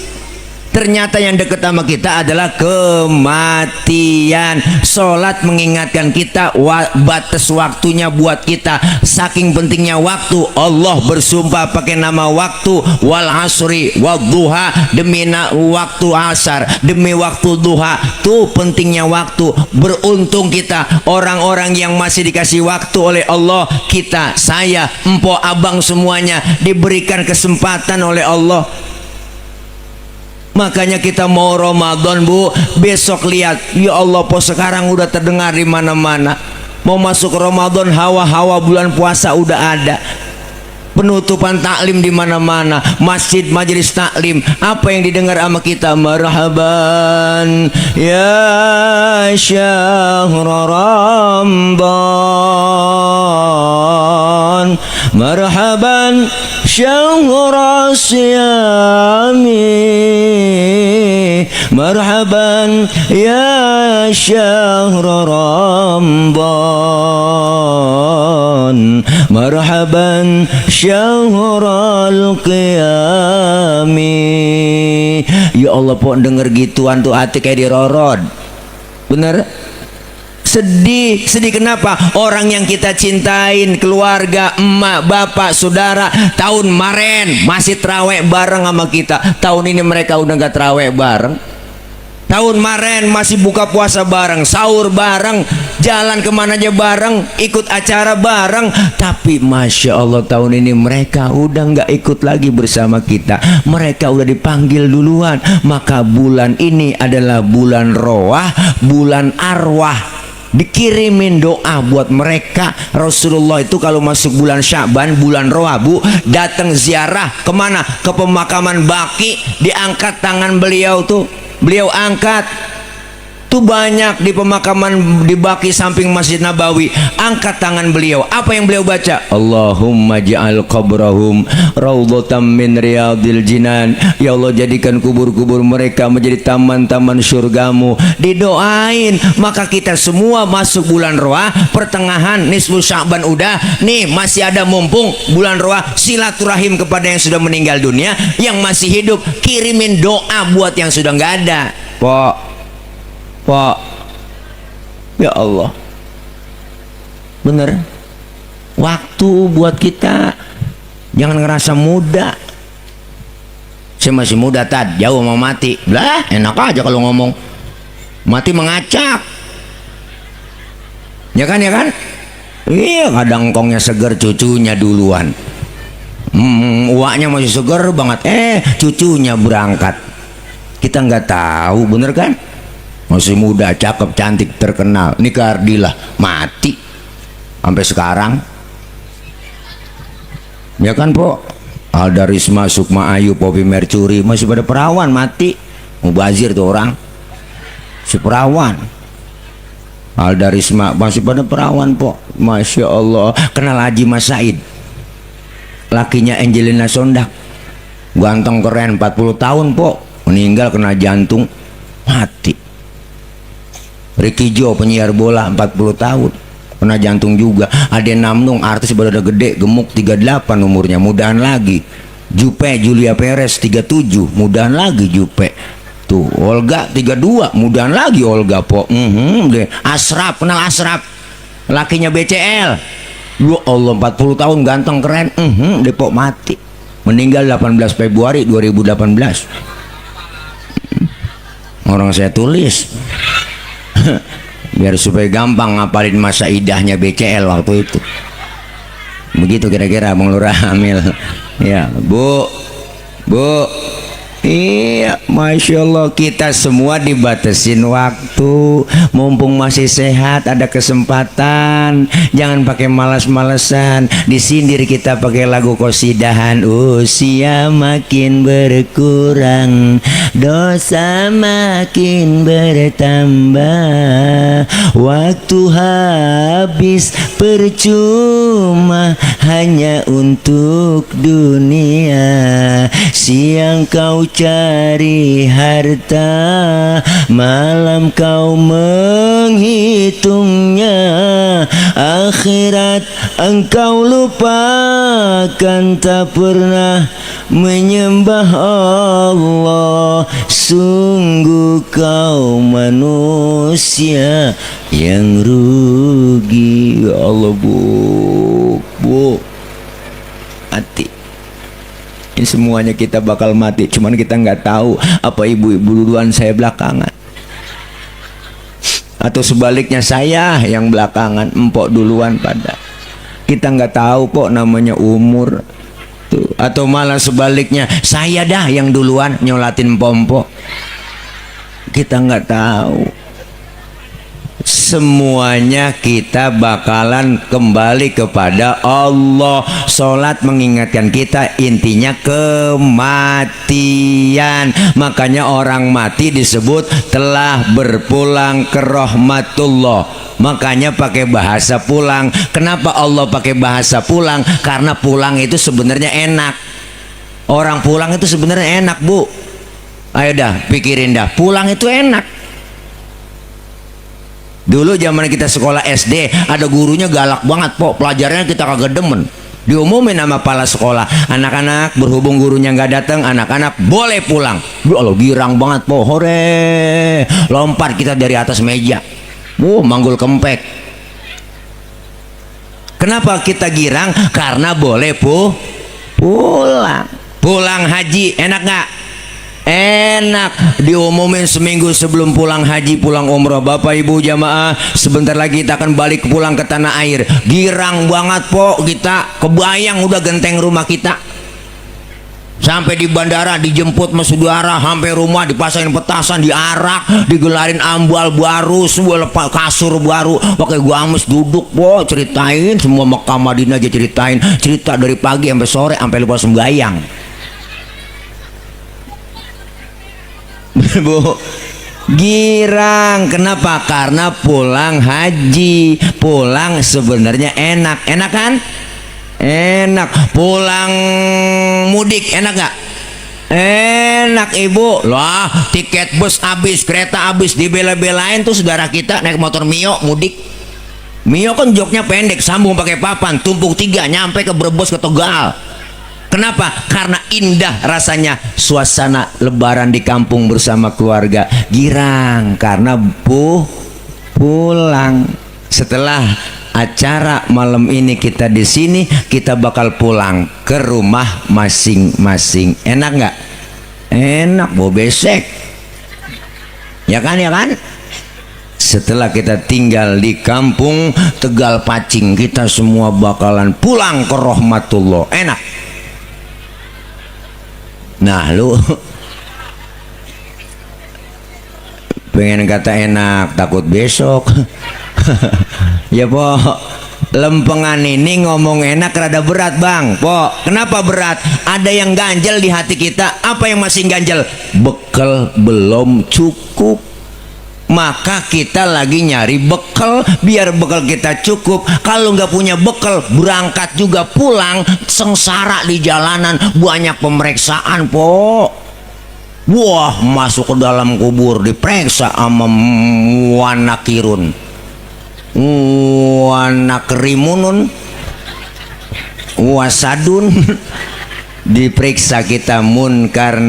Ternyata yang dekat sama kita adalah kematian. Sholat mengingatkan kita batas waktunya buat kita. Saking pentingnya waktu, Allah bersumpah pakai nama waktu. Wal asri wal duha, demi waktu asar, demi waktu duha. Tuh pentingnya waktu. Beruntung kita orang-orang yang masih dikasih waktu oleh Allah. Kita, saya, empok, abang, semuanya diberikan kesempatan oleh Allah. Makanya kita mau Ramadan, Bu, besok lihat, ya Allah, Po, sekarang udah terdengar di mana-mana. Mau masuk Ramadan, hawa-hawa bulan puasa udah ada. Penutupan taklim di mana-mana, masjid, majelis taklim. Apa yang didengar sama kita? Marhaban ya syahr Ramadan, marhaban syahr siyami, marhaban ya syahr Ramadan, marhaban syahrul qiyami. Ya Allah, Po, denger gituan tuh hati kayak dirorod. Bener? Sedih. Kenapa? Orang yang kita cintain, keluarga, emak, bapak, saudara, tahun kemarin masih terawih bareng sama kita. Tahun ini mereka udah gak terawih bareng. Tahun kemarin masih buka puasa bareng, sahur bareng, jalan kemana aja bareng, ikut acara bareng. Tapi Masya Allah, tahun ini mereka udah nggak ikut lagi bersama kita. Mereka udah dipanggil duluan. Maka bulan ini adalah bulan roah, bulan arwah. dikirimin doa buat mereka. Rasulullah itu kalau masuk bulan Sya'ban, bulan Rawabu, datang ziarah kemana? Ke pemakaman Baqi, diangkat tangan beliau tuh, beliau angkat tuh banyak di pemakaman di Baqi samping Masjid Nabawi, angkat tangan beliau. Apa yang beliau baca? Allahumma ja'al qabrahum raudhatan min riyadil jinan. Ya Allah, jadikan kubur-kubur mereka menjadi taman-taman surgamu. Didoain. Maka kita semua masuk bulan Roah, pertengahan nisfu Sya'ban udah nih, masih ada mumpung bulan Roah, silaturahim kepada yang sudah meninggal dunia, yang masih hidup kirimin doa buat yang sudah nggak ada. Pak, ya Allah, bener, waktu buat kita, jangan ngerasa muda. Saya masih muda, Tad, jauh mau mati. Lah, enak aja kalau ngomong mati mengacak, ya kan, ya kan? Iya, kadang kongnya seger, cucunya duluan. Uaknya masih seger banget, cucunya berangkat. Kita nggak tahu, bener kan? Masih muda, cakep, cantik, terkenal. Ini ke Ardila mati sampai sekarang, ya kan, Po? Alda Risma, Sukma Ayu, Poppy Mercury masih pada perawan mati. Mubazir tuh orang, si perawan. Alda Risma masih pada perawan, Po. Masya Allah. Kenal Haji Mas Said, lakinya Angelina Sondak, ganteng keren, 40 tahun, Po. Meninggal kena jantung, mati. Ricky Jo, penyiar bola, 40 tahun, kena jantung juga. Ade Namnung, artis baru udah gede, gemuk, 38 umurnya, mudahan lagi. Jupe Julia Perez 37, mudahan lagi Jupe. Tuh Olga 32, mudahan lagi Olga, Po. Deh. Asraf, kenal Asraf, lakinya BCL. Ya Allah, 40 tahun, ganteng keren, Depok, mati. Meninggal 18 Februari 2018. Orang saya tulis biar supaya gampang ngapalin masa idahnya BCL waktu itu. Begitu kira-kira Bang Lurah Amil. Ya, Bu. Iya, Masya Allah, kita semua dibatasin waktu. Mumpung masih sehat, ada kesempatan, jangan pakai malas-malesan. Disindir kita pakai lagu qosidahan. Usia makin berkurang, dosa makin bertambah, waktu habis percuma hanya untuk dunia. Siang kau cari harta, malam kau menghitungnya, akhirat engkau lupakan, tak pernah menyembah Allah. Sungguh kau manusia yang rugi. Ya Allah, Bu, mati. Ini semuanya kita bakal mati, cuman kita nggak tahu apa ibu-ibu duluan, saya belakangan, atau sebaliknya saya yang belakangan, empok duluan pada. Kita nggak tahu, Po, namanya umur tuh. Atau malah sebaliknya, saya dah yang duluan nyolatin empok. Kita nggak tahu. Semuanya kita bakalan kembali kepada Allah. Sholat mengingatkan kita, intinya kematian. Makanya orang mati disebut telah berpulang ke rahmatullah. Makanya pakai bahasa pulang. Kenapa Allah pakai bahasa pulang? Karena pulang itu sebenarnya enak. Orang pulang itu sebenarnya enak, Bu. Ayo dah pikirin dah, pulang itu enak. Dulu zaman kita sekolah SD, ada gurunya galak banget, Po. Pelajarannya kita kagak demen. Diumumin sama kepala sekolah, anak-anak berhubung gurunya nggak datang, anak-anak boleh pulang. Ya Allah, girang banget, Po. Hore, lompat kita dari atas meja, manggul kempek. Kenapa kita girang? Karena boleh, pulang. Pulang haji enak nggak? Enak. Diumumin seminggu sebelum pulang haji, pulang umroh. Bapak Ibu jamaah, sebentar lagi kita akan balik pulang ke tanah air. Girang banget, Po. Kita kebayang udah genteng rumah kita. Sampai di bandara dijemput sama saudara, sampai rumah dipasangin petasan, diarak, digelarin ambal baru, sebuah kasur baru, pakai gamis duduk po, ceritain semua Mekah Madinah aja ceritain, cerita dari pagi sampai sore sampai lupa sembahyang. Bu, girang. Kenapa? Karena pulang haji, pulang sebenarnya enak, enak kan? Enak. Pulang mudik enak gak? Enak ibu lah. Tiket bus habis, kereta habis, dibela-belain tuh saudara kita naik motor Mio mudik. Mio kan joknya pendek, sambung pakai papan, tumpuk 3 nyampe ke Brebes ke Tegal. Kenapa? Karena indah rasanya suasana lebaran di kampung bersama keluarga. Girang karena pulang. Setelah acara malam ini kita di sini, kita bakal pulang ke rumah masing-masing. Enak nggak? Enak, bo besek. Ya kan, ya kan? Setelah kita tinggal di kampung Tegal Pacing, kita semua bakalan pulang ke rahmatullah. Enak. Nah, lu pengen kata enak, takut besok. Ya po, lempengan ini ngomong enak rada berat bang. Po, kenapa berat? Ada yang ganjel di hati kita. Apa yang masih ganjel? Bekal belum cukup. Maka kita lagi nyari bekal biar bekal kita cukup. Kalau nggak punya bekal, berangkat juga pulang sengsara di jalanan, banyak pemeriksaan po. Wah, masuk ke dalam kubur diperiksa sama wanakirun, wanakrimunun, wasadun. Diperiksa kita munkar.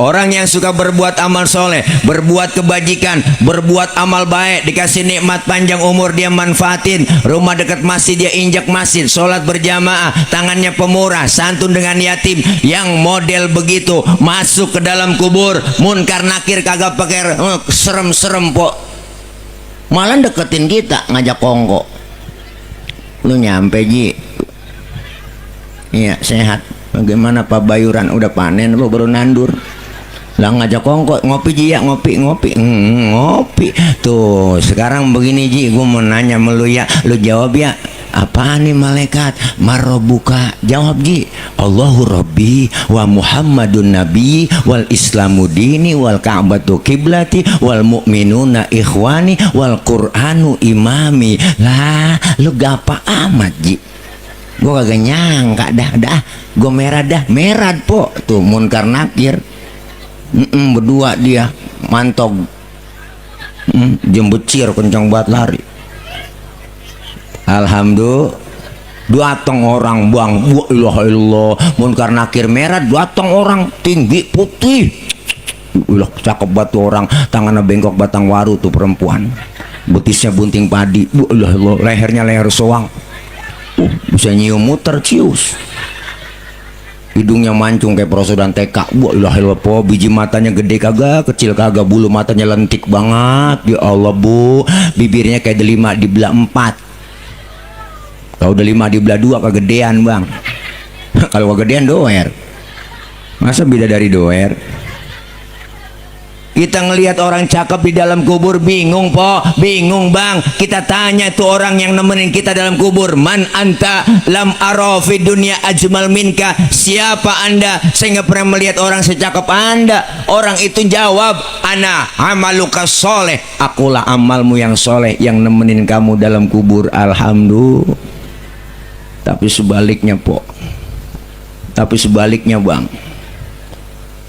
Orang yang suka berbuat amal soleh, berbuat kebajikan, berbuat amal baik, dikasih nikmat panjang umur, dia manfaatin. Rumah dekat masjid dia injak masjid, sholat berjamaah, tangannya pemurah, santun dengan yatim. Yang model begitu masuk ke dalam kubur munkar nakir, kagak pakai serem-serem po, malah deketin kita, ngajak kongko. Lu nyampe Ji? Iya sehat. Bagaimana Pak Bayuran, udah panen lo baru nandur? Lah ngajak kongko, ngopi Ji ya, ngopi. Ngopi tuh. Sekarang begini Ji, gue mau nanya sama lu ya, lu jawab ya. Apaan nih malaikat? Marobuka. Jawab Ji. Allahu Rabbi wa Muhammadun Nabi wal Islamu dini wal Ka'batu kiblati wal mu'minuna ikhwani wal Qur'anu imami. Lah lu gapa amat Ji? Gue kagak nyangka dah gue merah po tuh munkar nakir. Berdua dia mantog, jembecir kencang banget lari. Alhamdulillah datang orang bang, ilah munkar nakir merah, datang orang tinggi putih, ilah cakep banget orang, tangannya bengkok batang waru tuh perempuan, betisnya bunting padi, ilah lehernya leher soang. Bisa nyium muter cius, hidungnya mancung kayak prosodan TK. Wah po, biji matanya gede kagak, kecil kagak, bulu matanya lentik banget. Ya Allah bu, bibirnya kayak delima dibelah 4. Kalau delima dibelah 2 kegedean bang. Kalau kegedean doer, masa beda dari doer? Kita ngelihat orang cakep di dalam kubur bingung po, bingung bang. Kita tanya tuh orang yang nemenin kita dalam kubur, man anta lam ara fi dunya ajmal minka, siapa anda? Saya nggak pernah melihat orang secakep anda. Orang itu jawab, ana amaluka soleh, akulah amalmu yang soleh yang nemenin kamu dalam kubur. Alhamdulillah. Tapi sebaliknya po, tapi sebaliknya bang,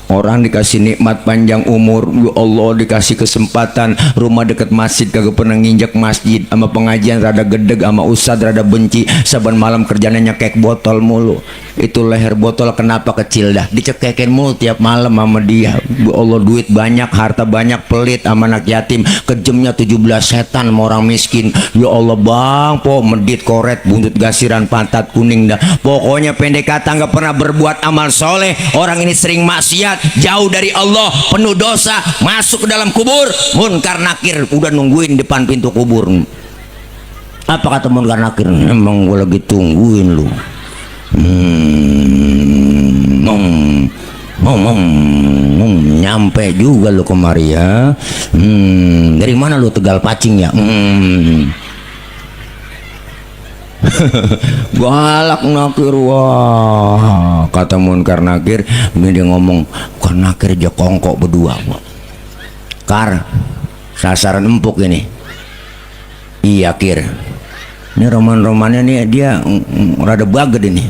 orang dikasih nikmat panjang umur, ya Allah, dikasih kesempatan rumah dekat masjid, kagak pernah nginjak masjid, sama pengajian rada gedeg, sama ustad rada benci, saban malam kerjanya nyekek botol mulu. Itu leher botol kenapa kecil dah, dicekekin mulu tiap malam sama dia. Ya Allah, duit banyak, harta banyak, pelit sama anak yatim, kejemnya 17 setan sama orang miskin. Ya Allah bang, po medit koret, buntut gasiran, pantat kuning dah. Pokoknya pendek kata nggak pernah berbuat amal soleh. Orang ini sering maksiat, jauh dari Allah, penuh dosa, masuk ke dalam kubur munkar nakir udah nungguin depan pintu kubur. Apa kata munkar nakir? Emang gue lagi tungguin lu, Nyampe juga lu kemari ya. Dari mana lu, Tegal Pacing ya? Galak Nakir. Wah, kata Munkar Nakir, ini dia ngomong, bukan Nakir aja kongkok berdua. Kar, sasaran empuk ini. Iya Kir, ini roman-romannya nih dia rada baget ini.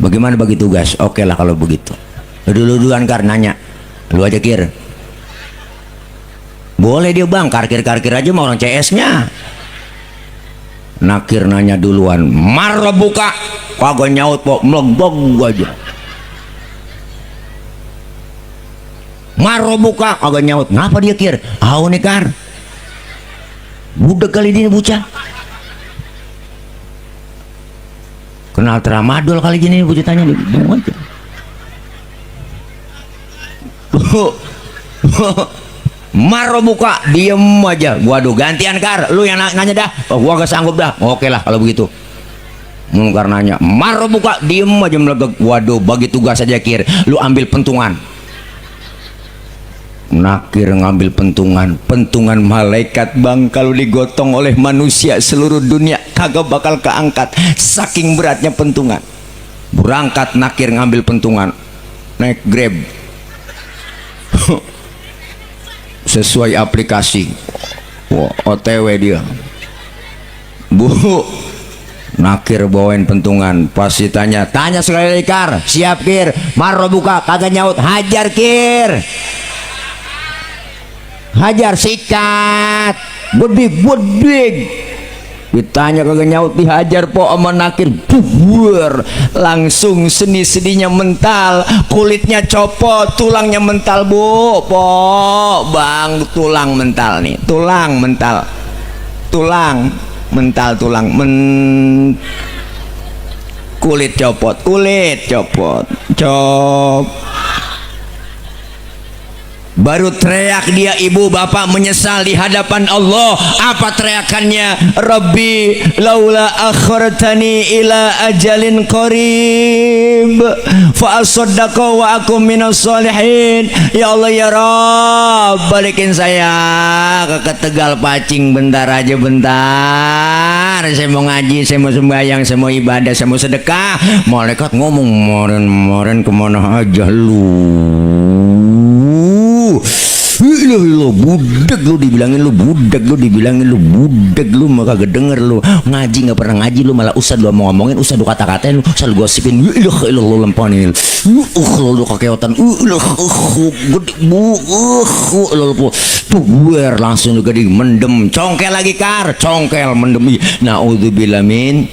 Bagaimana bagi tugas? Oke lah kalau begitu. Dulu-duluan Kar nanya, lu aja Kir. Boleh dia bang, karkir aja mau orang CS-nya. Nakir nanya duluan, marah buka, kagak nyaut po, melegbog aja. Marah buka, kagak nyaut. Ngapa dia Kir? Au nih Kar, budak kali ini bocah. Kenal tramadol kali gini bocah tanya nih, bingung aja. Maro buka, diem aja. Waduh, gantian Kar, lu yang nanya dah. Oh, gua gak sanggup dah. Oke lah kalau begitu. Munkar nanya, maro buka, diem aja melegek. Waduh, bagi tugas aja Kir, lu ambil pentungan. Nakir ngambil pentungan malaikat bang. Kalau digotong oleh manusia seluruh dunia kagak bakal keangkat, saking beratnya pentungan. Berangkat Nakir ngambil pentungan, naik Grab sesuai aplikasi. Wah, OTW dia. Bu, Nakir bawain pentungan. Pas ditanya, tanya sekali lagi Kar, siap Kir. Maro buka, kagak nyaut, hajar Kir. Hajar, sikat, bedik. Ditanya kagak nyaut, dihajar po sama Nakir. Buar, langsung seni-seninya mental, kulitnya copot, tulangnya mental bu. Po bang, tulang mental nih, tulang mental, kulit copot, baru teriak dia, ibu bapak menyesal di hadapan Allah. Apa teriakannya? Rabbi laula akhartani ila ajalin qarib fa asaddaqa wa akum minas solihin. Ya Allah ya Rabb, balikin saya ke Tegal Pacing bentar aja, bentar. Saya mau ngaji, saya mau sembahyang, saya mau ibadah, saya mau sedekah. Malaikat ngomong, moren kemana aja lu? Lo budak, lu dibilangin lu budak, lu maka gak denger lu ngaji, nggak pernah ngaji lu, malah usah lu mau ngomongin, usah lu kata-katain, lu usah lu gosipin, lu lempanin, lu kekeotan, gede bu, buar langsung juga di mendem, congkel lagi Kar, congkel mendem. Naudzubillah min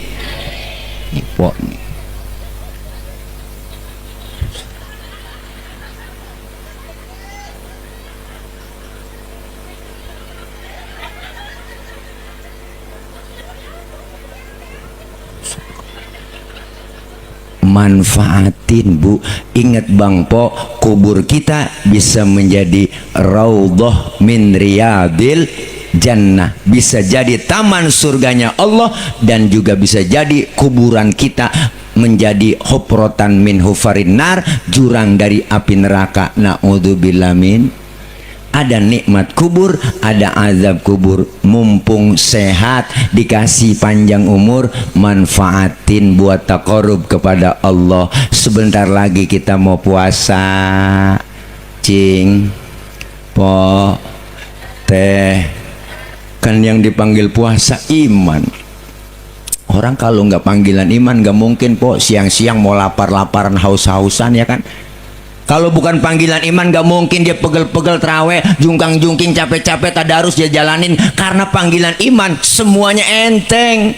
manfaatin bu. Ingat bang po, kubur kita bisa menjadi raudhah min riyadil jannah, bisa jadi taman surganya Allah, dan juga bisa jadi kuburan kita menjadi hufratan min hufarin nar, jurang dari api neraka. Naudzubillah min. Ada nikmat kubur, ada azab kubur. Mumpung sehat, dikasih panjang umur, manfaatin buat taqarrub kepada Allah. Sebentar lagi kita mau puasa, cing, po, teh. Kan yang dipanggil puasa iman. Orang kalau nggak panggilan iman nggak mungkin po siang-siang mau lapar-laparan, haus-hausan ya kan. Kalau bukan panggilan iman gak mungkin dia pegel-pegel terawih, jungkang-jungking, capek-capek tadarus dia jalanin. Karena panggilan iman semuanya enteng.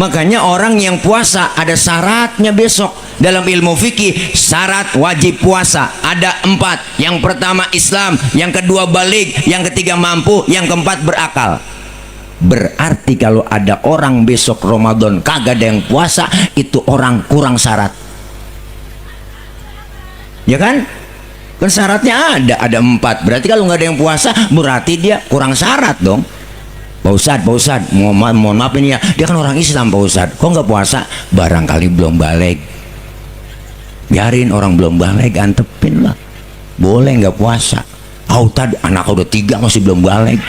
Makanya orang yang puasa ada syaratnya besok. Dalam ilmu fikih syarat wajib puasa ada 4. Yang pertama Islam, yang kedua baligh, yang ketiga mampu, yang keempat berakal. Berarti kalau ada orang besok Ramadan kagak ada yang puasa, itu orang kurang syarat. Ya kan? Kan syaratnya ada 4. Berarti kalau nggak ada yang puasa berarti dia kurang syarat dong. Pak Ustadz, mohon maaf ini ya, dia kan orang Islam Pak Ustadz, kok nggak puasa? Barangkali belum balik. Biarin orang belum balik, antepin lah. Boleh nggak puasa? Tadi anak udah 3 masih belum balik.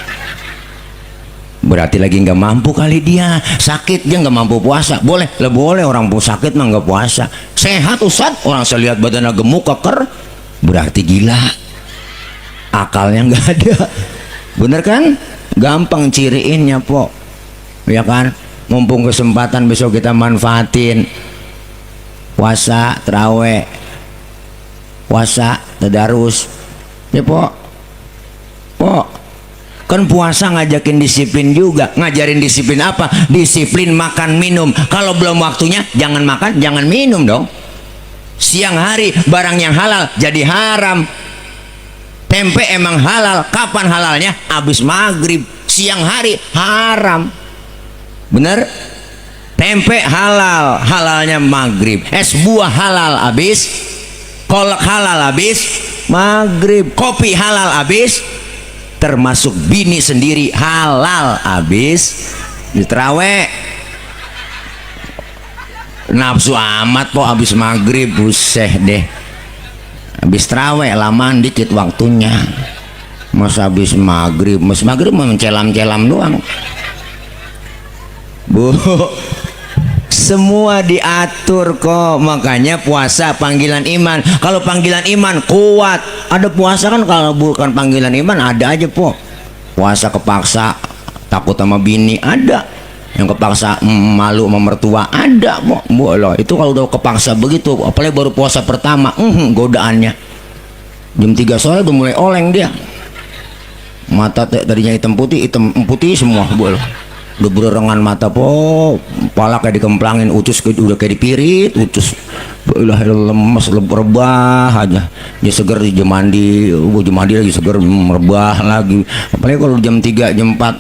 Berarti lagi nggak mampu kali dia, sakit dia nggak mampu puasa. Boleh lah, boleh orang sakit mah nggak puasa. Sehat Ustadz, orang saya lihat badannya gemuk keker, berarti gila. Akalnya nggak ada. Bener kan? Gampang ciriinnya po, ya kan? Mumpung kesempatan besok kita manfaatin. Puasa terawih, puasa tadarus, ya po. Kan puasa ngajakin disiplin juga. Ngajarin disiplin apa? Disiplin makan minum. Kalau belum waktunya jangan makan, jangan minum dong. Siang hari barang yang halal jadi haram. Tempe emang halal, kapan halalnya? Habis maghrib. Siang hari haram, bener? Tempe halal, halalnya maghrib. Es buah halal habis, kolak halal habis maghrib. Kopi halal habis, termasuk bini sendiri halal habis di terawih. Nafsu amat po habis maghrib, buseh deh. Habis terawih lamaan dikit waktunya. Mas habis maghrib mencelam-celam doang. Bu, semua diatur kok. Makanya puasa panggilan iman. Kalau panggilan iman kuat. Ada puasa kan kalau bukan panggilan iman ada aja po. Puasa kepaksa takut sama bini ada. Yang kepaksa malu sama mertua ada po. Boleh. Itu kalau udah kepaksa begitu, apalagi baru puasa pertama, godaannya. Jam 3 sore udah mulai oleng dia. Mata tadinya hitam putih semua, boleh. Udah berengan mata po, pala kayak dikemplangin, utus udah kayak dipirit, utus. Lemes, rebah aja. Dia seger, dia mandi lagi seger, merebah lagi. Apalagi kalau jam 3, jam 4,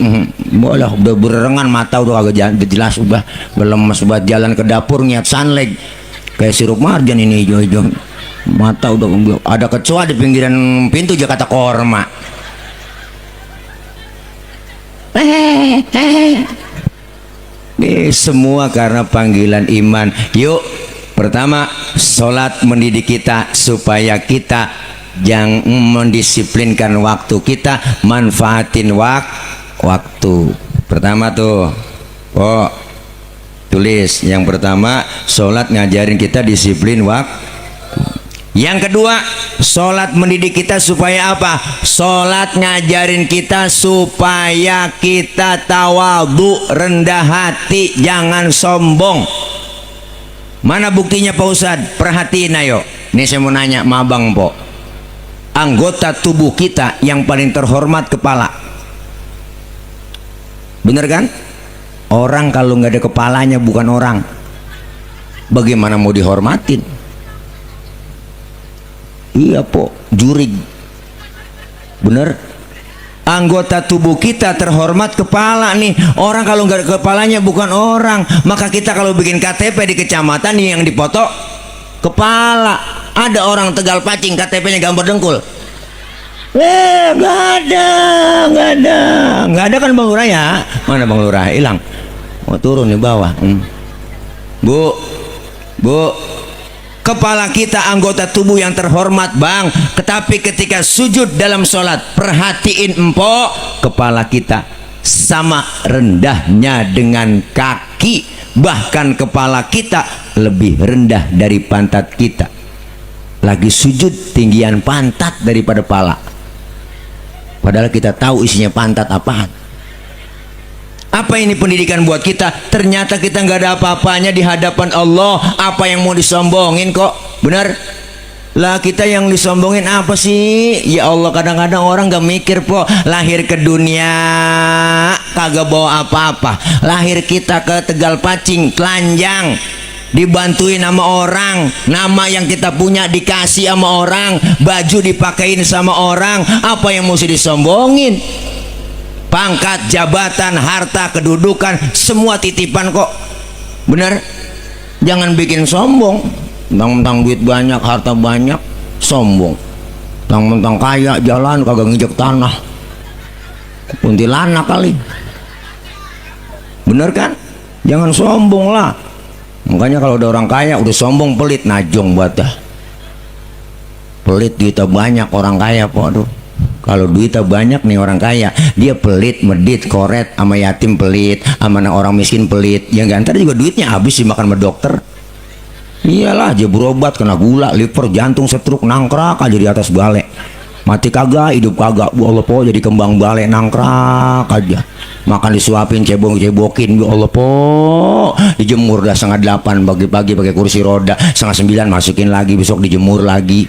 boleh udah berengan mata, udah agak jelas, udah lemes buat jalan ke dapur niat sunleg. Kayak sirup marjan ini hijau-hijau. Mata udah ada kecoa di pinggiran pintu Jakarta Korma. Semua karena panggilan iman. Yuk, pertama, sholat mendidik kita supaya kita jangan mendisiplinkan waktu kita, manfaatin waktu. Pertama tuh, tulis yang pertama, sholat ngajarin kita disiplin waktu. Yang kedua, sholat mendidik kita supaya apa? Sholat ngajarin kita supaya kita tawadhu, rendah hati, jangan sombong. Mana buktinya Pak Ustadz? Perhatiin ayo. Ini saya mau nanya sama Abang Po. Anggota tubuh kita yang paling terhormat kepala. Bener kan? Orang kalau nggak ada kepalanya bukan orang. Bagaimana mau dihormatin? Iya po, jurig. Bener. Anggota tubuh kita terhormat kepala nih. Orang kalau nggak ada kepalanya bukan orang. Maka kita kalau bikin KTP di kecamatan nih yang dipoto kepala. Ada orang Tegal Pacing KTP-nya gambar dengkul. Nggak ada kan Bang Lurah ya? Mana Bang Lurah? Hilang. Mau turun di bawah. Bu. Kepala kita anggota tubuh yang terhormat Bang. Tetapi ketika sujud dalam sholat, perhatiin empok, kepala kita sama rendahnya dengan kaki. Bahkan kepala kita lebih rendah dari pantat kita. Lagi sujud tinggian pantat daripada pala. Padahal kita tahu isinya pantat apaan. Apa ini pendidikan buat kita? Ternyata kita nggak ada apa-apanya di hadapan Allah. Apa yang mau disombongin kok? Benar? Lah kita yang disombongin apa sih? Ya Allah, kadang-kadang orang nggak mikir po. Lahir ke dunia kagak bawa apa-apa. Lahir kita ke Tegal Pacing, telanjang, dibantuin sama orang, nama yang kita punya dikasih sama orang, baju dipakein sama orang. Apa yang mesti disombongin? Pangkat, jabatan, harta, kedudukan, semua titipan kok. Bener? Jangan bikin sombong. Mentang-mentang duit banyak, harta banyak, sombong. Mentang-mentang kaya, jalan kagak nginjek tanah. Kuntilanak kali. Bener kan? Jangan sombong lah. Makanya kalau ada orang kaya udah sombong pelit, najong buat dah. Pelit duitnya banyak orang kaya po. Aduh. Kalau duitnya banyak nih orang kaya, dia pelit, medit, koret, sama yatim pelit, sama orang miskin pelit. Yang ntar juga duitnya habis dimakan sama dokter. Iyalah, aja berobat kena gula, liver, jantung, stroke, nangkrak aja di atas balai. Mati kagak, hidup kagak. Bu Allah po, jadi kembang balai nangkrak aja. Makan disuapin, cebokin. Bu Allah po, dijemur dah 7:30 pagi-pagi pakai kursi roda, 8:30 masukin lagi, besok dijemur lagi.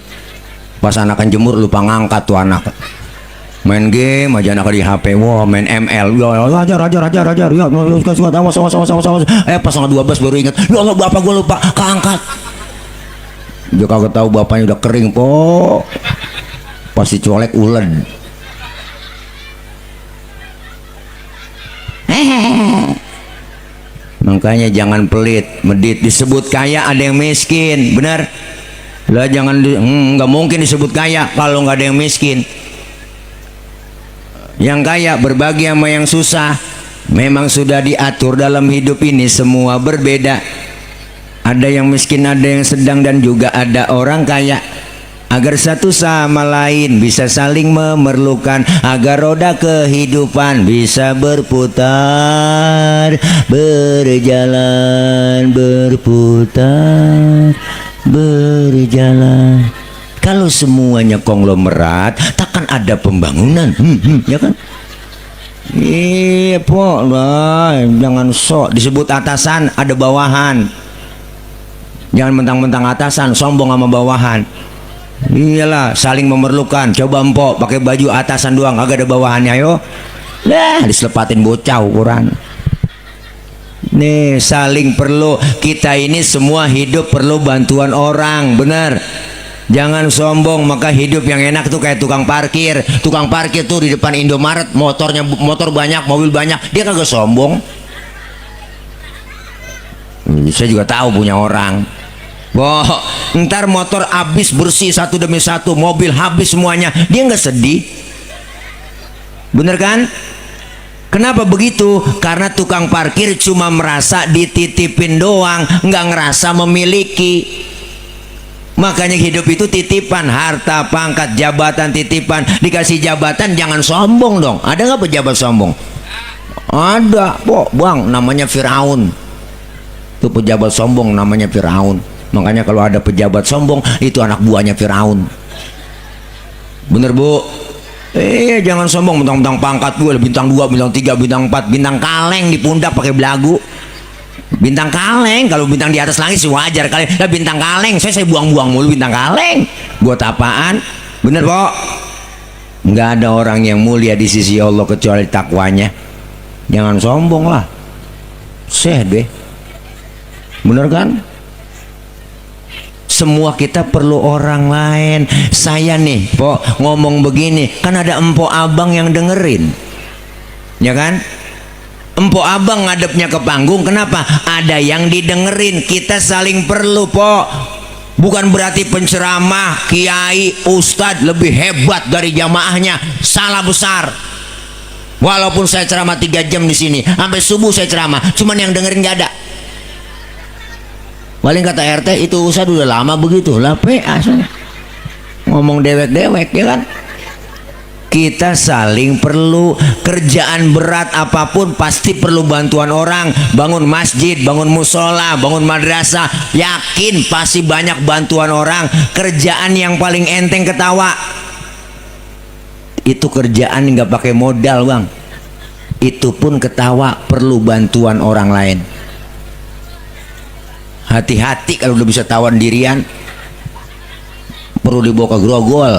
Pas anakan jemur lupa ngangkat tuh anak. Main game aja anak di HP, wah main ML, ya rajar, ya awas. Pas 12 baru ingat, ya Allah bapak gue lupa keangkat. Dia kagak tahu bapaknya udah kering po, pasti colek ulen. Makanya jangan pelit, medit. Disebut kaya ada yang miskin, benar? Lah jangan nggak mungkin disebut kaya kalau nggak ada yang miskin. Yang kaya berbagi sama yang susah. Memang sudah diatur dalam hidup ini semua berbeda. Ada yang miskin, ada yang sedang, dan juga ada orang kaya. Agar satu sama lain bisa saling memerlukan, agar roda kehidupan bisa berputar, berjalan, berputar, berjalan. Kalau semuanya konglomerat, takkan ada pembangunan, ya kan? Iya po lah, jangan sok disebut atasan ada bawahan. Jangan mentang-mentang atasan sombong sama bawahan. Iyalah, saling memerlukan. Coba empok pakai baju atasan doang, agak ada bawahannya, yo. Lah, diselepatin bocah ukuran. Nih, saling perlu. Kita ini semua hidup perlu bantuan orang, benar. Jangan sombong, maka hidup yang enak tuh kayak tukang parkir. Tukang parkir tuh di depan Indomaret, motor banyak, mobil banyak, dia kagak sombong. Saya juga tahu punya orang. Wah, ntar motor habis bersih satu demi satu, mobil habis semuanya, dia nggak sedih. Bener kan? Kenapa begitu? Karena tukang parkir cuma merasa dititipin doang, nggak ngerasa memiliki. Makanya hidup itu titipan, harta, pangkat, jabatan titipan. Dikasih jabatan jangan sombong dong. Ada nggak pejabat sombong? Ada, bang, namanya Firaun. Itu pejabat sombong namanya Firaun. Makanya kalau ada pejabat sombong, itu anak buahnya Firaun. Bener bu? Jangan sombong mentang-mentang pangkat gue bintang 2, bintang 3, bintang 4, bintang kaleng di pundak pakai belagu. Bintang kaleng, kalau bintang di atas langit sih wajar kali. Lah bintang kaleng, saya buang-buang mulu bintang kaleng. Buat apaan? Bener po? Nggak ada orang yang mulia di sisi Allah kecuali takwanya. Jangan sombong lah. Deh. Bener kan? Semua kita perlu orang lain. Saya nih po ngomong begini, kan ada empok abang yang dengerin, ya kan? Empok abang ngadepnya ke panggung, kenapa? Ada yang didengerin. Kita saling perlu po. Bukan berarti penceramah, kiai, ustadz lebih hebat dari jamaahnya. Salah besar. Walaupun saya ceramah 3 jam di sini, sampai subuh saya ceramah, cuman yang dengerin gak ada. Paling kata RT itu ustadz udah lama begitu lah, PA ngomong dewek-dewek, ya kan? Kita saling perlu. Kerjaan berat apapun pasti perlu bantuan orang. Bangun masjid, bangun musola, bangun madrasah, yakin pasti banyak bantuan orang. Kerjaan yang paling enteng ketawa, itu kerjaan nggak pakai modal bang. Itu pun ketawa perlu bantuan orang lain. Hati-hati kalau udah bisa tawan dirian, perlu dibawa ke grogol.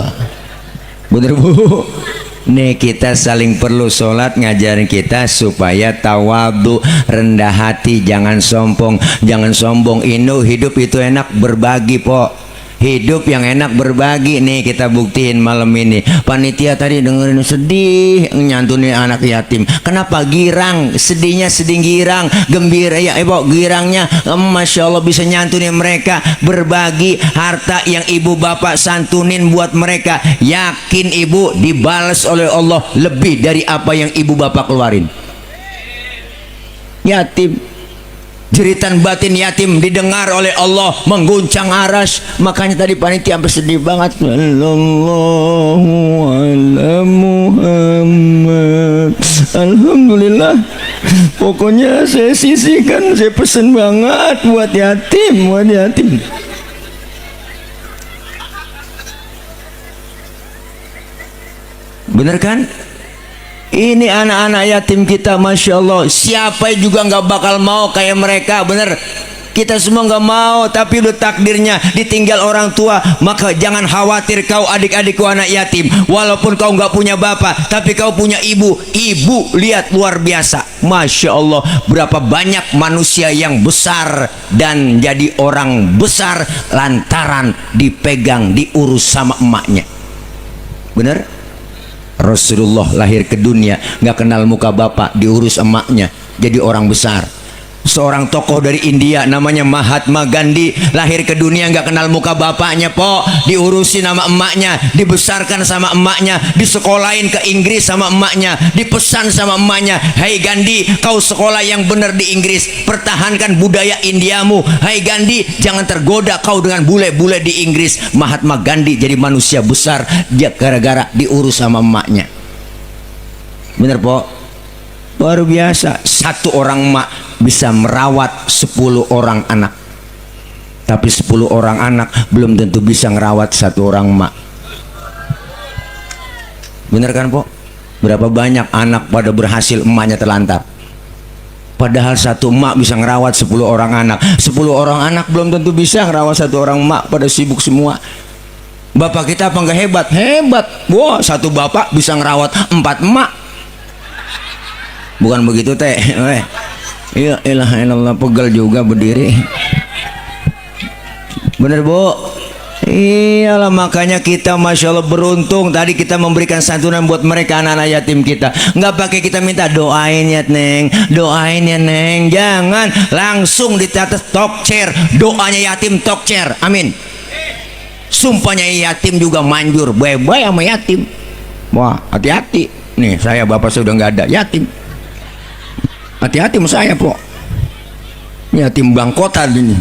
Bener bu? Nih kita saling perlu. Sholat ngajarin kita supaya tawadu, rendah hati, jangan sombong. Jangan sombong. Hidup itu enak berbagi po. Hidup yang enak berbagi. Nih kita buktiin malam ini. Panitia tadi dengerin sedih nyantunin anak yatim. Kenapa? Girang. Sedihnya sedih girang. Gembira ya po, girangnya Masya Allah bisa nyantunin mereka. Berbagi harta yang ibu bapak santunin buat mereka. Yakin ibu dibalas oleh Allah lebih dari apa yang ibu bapak keluarin. yatim. Jeritan batin yatim didengar oleh Allah mengguncang aras. Makanya tadi panitia sampai sedih banget. Sallallahu ala Muhammad. Alhamdulillah. Pokoknya saya sisihkan, saya pesen banget buat yatim, buat yatim. Bener kan? Ini anak-anak yatim kita, Masya Allah. Siapa juga nggak bakal mau kayak mereka, bener. Kita semua nggak mau, tapi udah takdirnya ditinggal orang tua. Maka jangan khawatir kau adik-adikku anak yatim. Walaupun kau nggak punya bapak, tapi kau punya ibu. Ibu lihat luar biasa, Masya Allah. Berapa banyak manusia yang besar dan jadi orang besar lantaran dipegang, diurus sama emaknya. Bener? Rasulullah lahir ke dunia nggak kenal muka bapak, diurus emaknya jadi orang besar. Seorang tokoh dari India namanya Mahatma Gandhi lahir ke dunia nggak kenal muka bapaknya, po, diurusin sama emaknya, dibesarkan sama emaknya, disekolahin ke Inggris sama emaknya, dipesan sama emaknya, hai Gandhi, kau sekolah yang benar di Inggris, pertahankan budaya Indiamu. Hai Gandhi, jangan tergoda kau dengan bule-bule di Inggris. Mahatma Gandhi jadi manusia besar dia gara-gara diurus sama emaknya. Bener, po? Luar biasa. Satu orang emak bisa merawat 10 orang anak. Tapi 10 orang anak belum tentu bisa merawat satu orang emak. Bener kan, po? Berapa banyak anak pada berhasil emaknya terlantar. Padahal satu emak bisa ngerawat 10 orang anak. 10 orang anak belum tentu bisa ngerawat satu orang emak, pada sibuk semua. Bapak kita apa enggak hebat? Hebat. Wah, satu bapak bisa ngerawat 4 emak. Bukan begitu, teh. Ya ilah ilallah, pegel juga berdiri. Bener, Bu? Iyalah, makanya kita Masya Allah beruntung. Tadi kita memberikan santunan buat mereka, anak-anak yatim kita. Nggak pakai kita minta doain ya Neng, doain ya Neng. Jangan, langsung dicatat talk chair. Doanya yatim talk chair. Amin. Sumpahnya yatim juga manjur, bye-bye sama yatim. Wah, hati-hati. Nih, saya bapak sudah nggak ada, yatim. Hati-hati sama saya, po. Yatim bangkotan ini.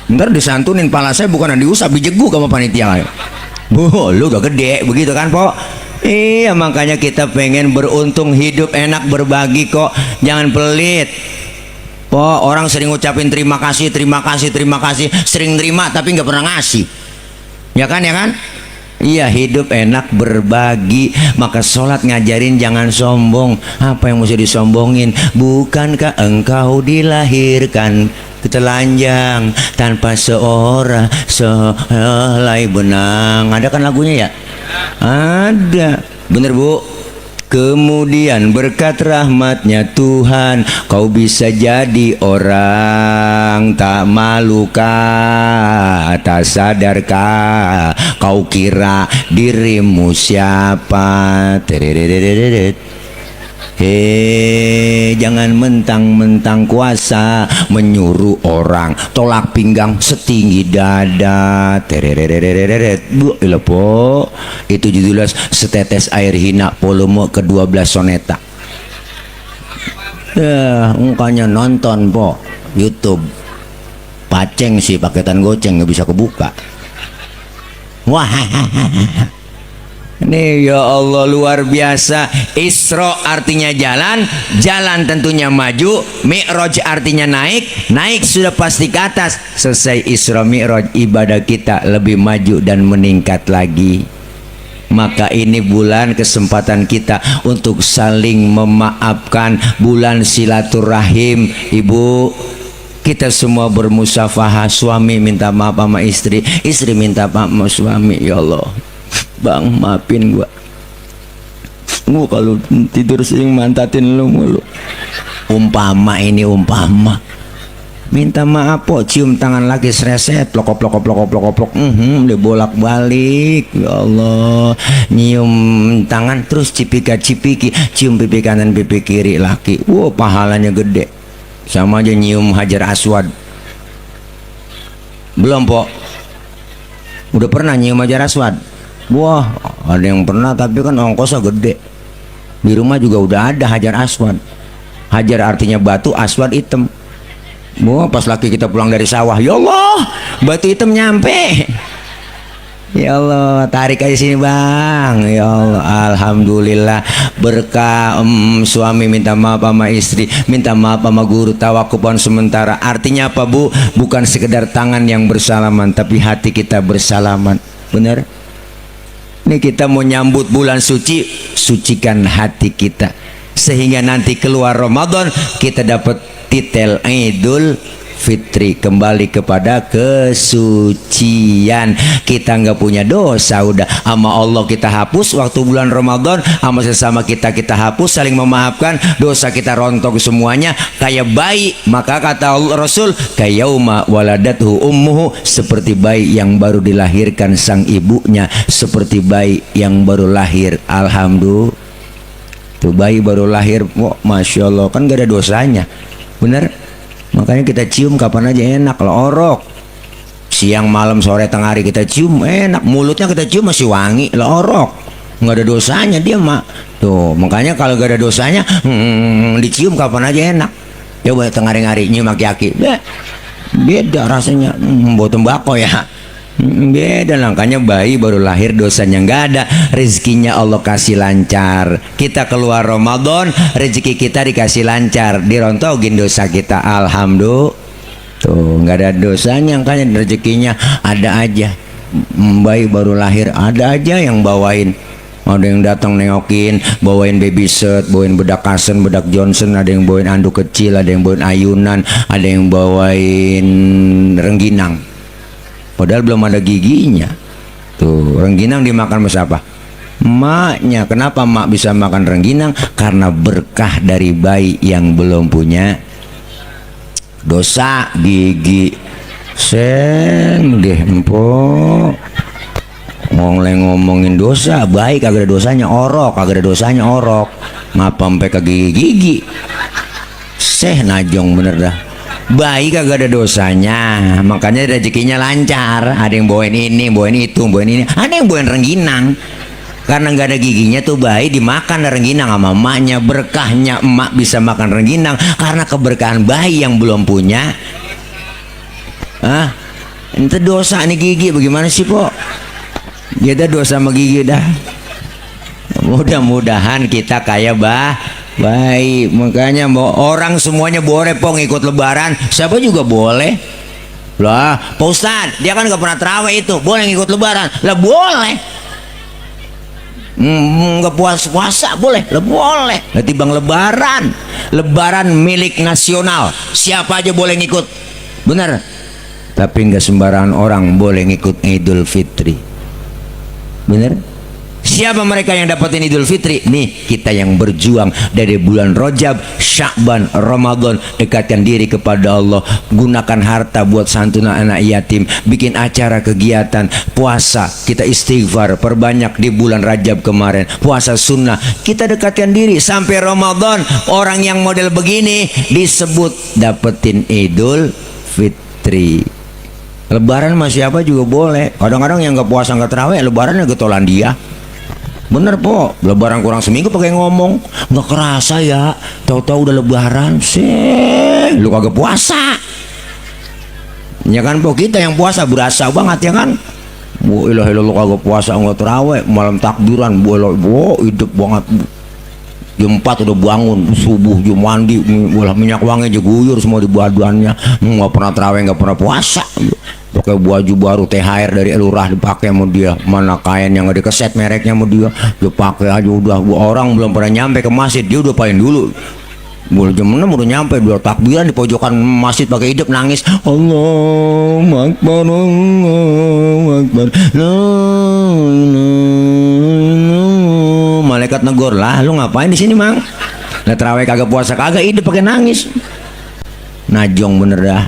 Ntar disantunin pala saya bukan diusap, dijeguk sama panitia. Bu, lu udah gede, begitu kan, po? Iya, makanya kita pengen beruntung, hidup enak, berbagi kok. Jangan pelit. Po, orang sering ucapin terima kasih, terima kasih, terima kasih. Sering terima tapi nggak pernah ngasih. Ya kan, ya kan? Iya, hidup enak, berbagi. Maka sholat ngajarin jangan sombong. Apa yang mesti disombongin? Bukankah engkau dilahirkan telanjang tanpa seorang sehelai benang? Ada kan lagunya ya? Ada. Bener, Bu? Kemudian berkat rahmatnya Tuhan kau bisa jadi orang tak malukah, tak sadarkah kau kira dirimu siapa? Jangan mentang-mentang kuasa menyuruh orang tolak pinggang setinggi dada. Bu, po. Itu judulnya Setetes Air Hina volume ke-12 soneta. Mukanya nonton, po, YouTube. Paceng sih, paketan goceng nggak bisa kebuka. Wah. Nih ya Allah, luar biasa. Isra artinya jalan, jalan tentunya maju. Mi'raj artinya naik, naik sudah pasti ke atas. Selesai Isra Mi'raj, ibadah kita lebih maju dan meningkat lagi. Maka ini bulan kesempatan kita untuk saling memaafkan, bulan silaturahim. Ibu, kita semua bermusafahah. Suami minta maaf sama istri, istri minta maaf sama suami. Ya Allah, Bang, maafin gua kalau tidur sering mantatin lu mulu. Umpama ini, umpama minta maaf, po, cium tangan lagi sreset, plokop plokop, dia bolak balik. Ya Allah, nyium tangan terus cipika-cipiki, cium pipi kanan pipi kiri laki. Wow, pahalanya gede, sama aja nyium Hajar Aswad. Belum, po? Udah pernah nyium Hajar Aswad? Wah, ada yang pernah, tapi kan ongkosnya gede. Di rumah juga udah ada Hajar Aswad. Hajar artinya batu, aswad hitam. Pas laki kita pulang dari sawah, ya Allah, batu hitam nyampe. Ya Allah, tarik aja sini bang. Ya Allah, alhamdulillah berkah. Suami minta maaf sama istri, minta maaf sama guru, tawakupan sementara. Artinya apa bu? Bukan sekedar tangan yang bersalaman, tapi hati kita bersalaman. Benar? Ini kita mau nyambut bulan suci, sucikan hati kita, sehingga nanti keluar Ramadan kita dapat titel Idul Fitri, kembali kepada kesucian. Kita nggak punya dosa, udah sama Allah kita hapus waktu bulan Ramadan, sama sesama kita hapus, saling memaafkan, dosa kita rontok semuanya kayak bayi. Maka kata Allah Rasul, kayauma waladathu ummuhu, seperti bayi yang baru dilahirkan sang ibunya, seperti bayi yang baru lahir. Alhamdulillah, tuh bayi baru lahir, masya Allah, kan gak ada dosanya. Bener? Makanya kita cium kapan aja enak, orok. Siang, malam, sore, tengah hari kita cium enak. Mulutnya kita cium masih wangi, orok. Nggak ada dosanya dia mak. Tuh, makanya kalau gak ada dosanya, dicium kapan aja enak. Coba tengah hari nyium aki-aki, beda rasanya. Bau tembakau ya. Beda, langkahnya bayi baru lahir dosanya nggak ada, rezekinya Allah kasih lancar. Kita keluar Ramadan, rezeki kita dikasih lancar, dirontogin dosa kita. Alhamdulillah, tuh nggak ada dosanya, makanya rezekinya ada aja. Bayi baru lahir ada aja yang bawain. Ada yang datang nengokin, bawain baby set, bawain bedak Kasen, bedak Johnson, ada yang bawain anduk kecil, ada yang bawain ayunan, ada yang bawain rengginang. Padahal belum ada giginya. Tuh, rengginang dimakan sama siapa? Emaknya. Kenapa emak bisa makan rengginang? Karena berkah dari bayi yang belum punya dosa gigi. Seng deh empok. Ngomongin dosa, baik kagak ada dosanya, orok kagak ada dosanya, orok. Ngapa sampai ke gigi-gigi? Seh najong bener dah. Bayi kagak ada dosanya, makanya rezekinya lancar. Ada yang bawain ini, bawain itu, bawain ini, ada yang bawain rengginang. Karena nggak ada giginya tuh bayi dimakan rengginang sama emaknya. Berkahnya emak bisa makan rengginang karena keberkahan bayi yang belum punya. Itu dosa nih gigi, bagaimana sih po? Kita dosa sama gigi dah. Mudah-mudahan kita kayak baik. Makanya mau orang semuanya boleh po ngikut lebaran, siapa juga boleh lah. Pak Ustadz dia kan gak pernah terawih, itu boleh ngikut lebaran lah? Boleh. Nggak puasa boleh lah? Boleh lah. Timbang lebaran milik nasional, siapa aja boleh ngikut, bener. Tapi nggak sembarangan orang boleh ngikut Idul Fitri, bener. Siapa mereka yang dapatin Idul Fitri? Nih kita yang berjuang dari bulan Rajab, Sya'ban, Ramadan, dekatkan diri kepada Allah, gunakan harta buat santunan anak yatim, bikin acara kegiatan, puasa, kita istighfar, perbanyak di bulan Rajab kemarin, puasa sunnah, kita dekatkan diri sampai Ramadan. Orang yang model begini disebut dapetin Idul Fitri. Lebaran masih apa juga boleh. Kadang-kadang yang nggak puasa nggak terawih, lebarannya getolan dia. Bener po, lebaran kurang seminggu pakai ngomong nggak kerasa ya, tahu-tahu udah lebaran sih, lu kagak puasa. Ya kan po, kita yang puasa berasa banget ya kan. Bu ilah lu kagak puasa nggak terawih, malam takbiran bu hidup banget. Jam 4 udah bangun, subuh jam mandi, bola minyak wangi aja guyur semua di badannya. Nggak pernah terawih, nggak pernah puasa. Pakai baju baru THR dari lurah dipakai sama dia, mana kain yang nggak dikeset mereknya sama dia pakai aja udah. Orang belum pernah nyampe ke masjid dia udah paling dulu. Mulai jam 6 udah nyampe, dua takbiran di pojokan masjid pakai hidup nangis, Allahu Akbar, Allahu Akbar, la ilaha. Malaikat negor lah, lu ngapain di sini mang? Nah terawih kagak, puasa kagak, hidup pakai nangis. Najong bener dah.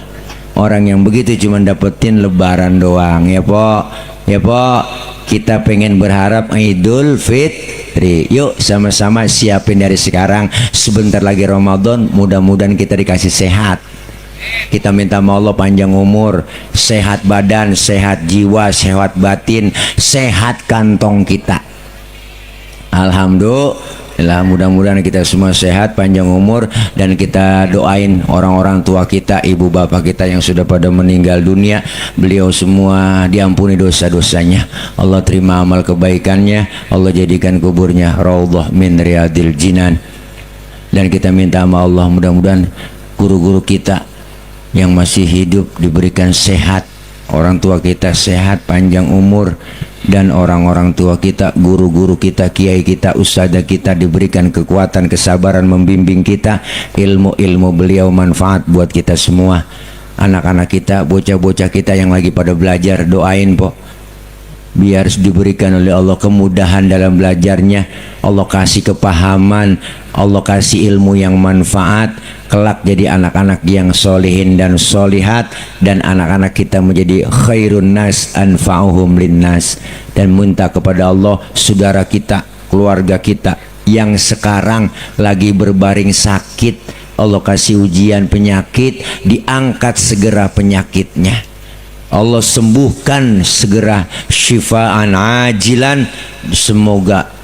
Orang yang begitu cuma dapetin lebaran doang ya po. Ya po, kita pengen berharap Idul Fitri. Yuk sama-sama siapin dari sekarang. Sebentar lagi Ramadan, mudah-mudahan kita dikasih sehat. Kita minta sama Allah panjang umur, sehat badan, sehat jiwa, sehat batin, sehat kantong kita. Alhamdulillah. Lah mudah-mudahan kita semua sehat, panjang umur, dan kita doain orang-orang tua kita, ibu bapak kita yang sudah pada meninggal dunia. Beliau semua diampuni dosa-dosanya, Allah terima amal kebaikannya, Allah jadikan kuburnya raudhah min riyadil jinan. Dan kita minta sama Allah mudah-mudahan guru-guru kita yang masih hidup diberikan sehat, orang tua kita sehat, panjang umur, dan orang-orang tua kita, guru-guru kita, kiai kita, ustadzah kita diberikan kekuatan, kesabaran membimbing kita, ilmu-ilmu beliau manfaat buat kita semua. Anak-anak kita, bocah-bocah kita yang lagi pada belajar, doain po, biar diberikan oleh Allah kemudahan dalam belajarnya, Allah kasih kepahaman, Allah kasih ilmu yang manfaat, kelak jadi anak-anak yang solehin dan solihat, dan anak-anak kita menjadi khairun nas anfa'uhum linnas. Dan minta kepada Allah saudara kita, keluarga kita yang sekarang lagi berbaring sakit, Allah kasih ujian penyakit, diangkat segera penyakitnya, Allah sembuhkan segera syifaan ajilan. Semoga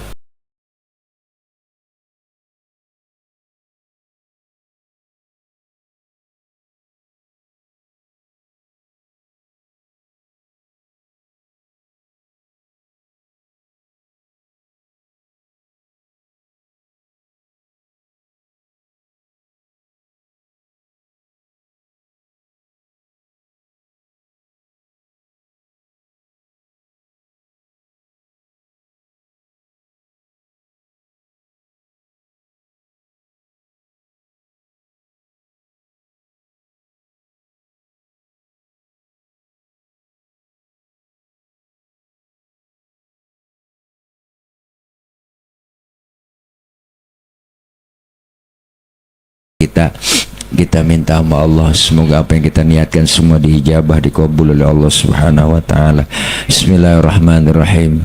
kita minta sama Allah semoga apa yang kita niatkan semua diijabah, dikabul oleh Allah Subhanahu wa taala. Bismillahirrahmanirrahim.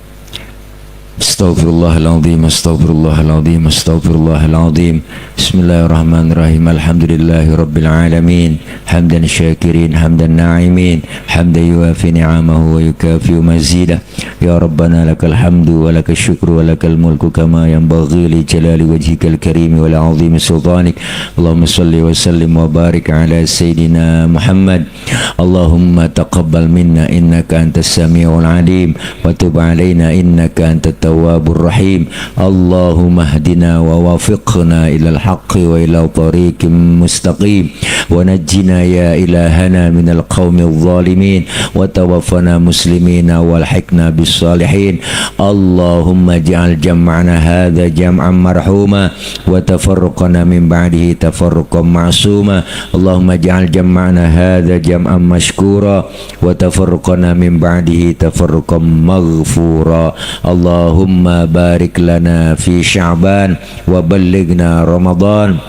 Astaghfirullahaladzim, astaghfirullahaladzim, astaghfirullahaladzim. Bismillahirrahmanirrahim. Alhamdulillahi rabbil alamin, hamdan syakirin, hamdan na'imin, hamdan yuafi ni'amahu wa yukafi'u mazidah. Ya Rabbana lakal hamdu wa lakal syukru wa lakal mulku kama yanbaghi li jalali wajhikal karimi wa la'azimi sultanik. Allahumma salli wa sallim wa barik ala Sayyidina Muhammad. Allahumma taqabbal minna innaka antas sami'ul alim wa tub alaina innaka antat tawwabur rahim. Allahumma hdina wa wafiqna ilal haqqi wa ila tariqim mustaqim wa najjina ya ilahana minal qawmil zalimin wa tawaffana muslimina walhiqna bis salihin. Allahumma ja'al jam'ana hadha jam'an marhuma wa tafarruqana min ba'dihi tafarruqan ma'suma. Allahumma ja'al jam'ana hadha jam'an mashkura wa tafarruqana min ba'dihi tafarruqan maghfura. Allahumma barik lana fi Sya'ban wa ballighna Ramadan.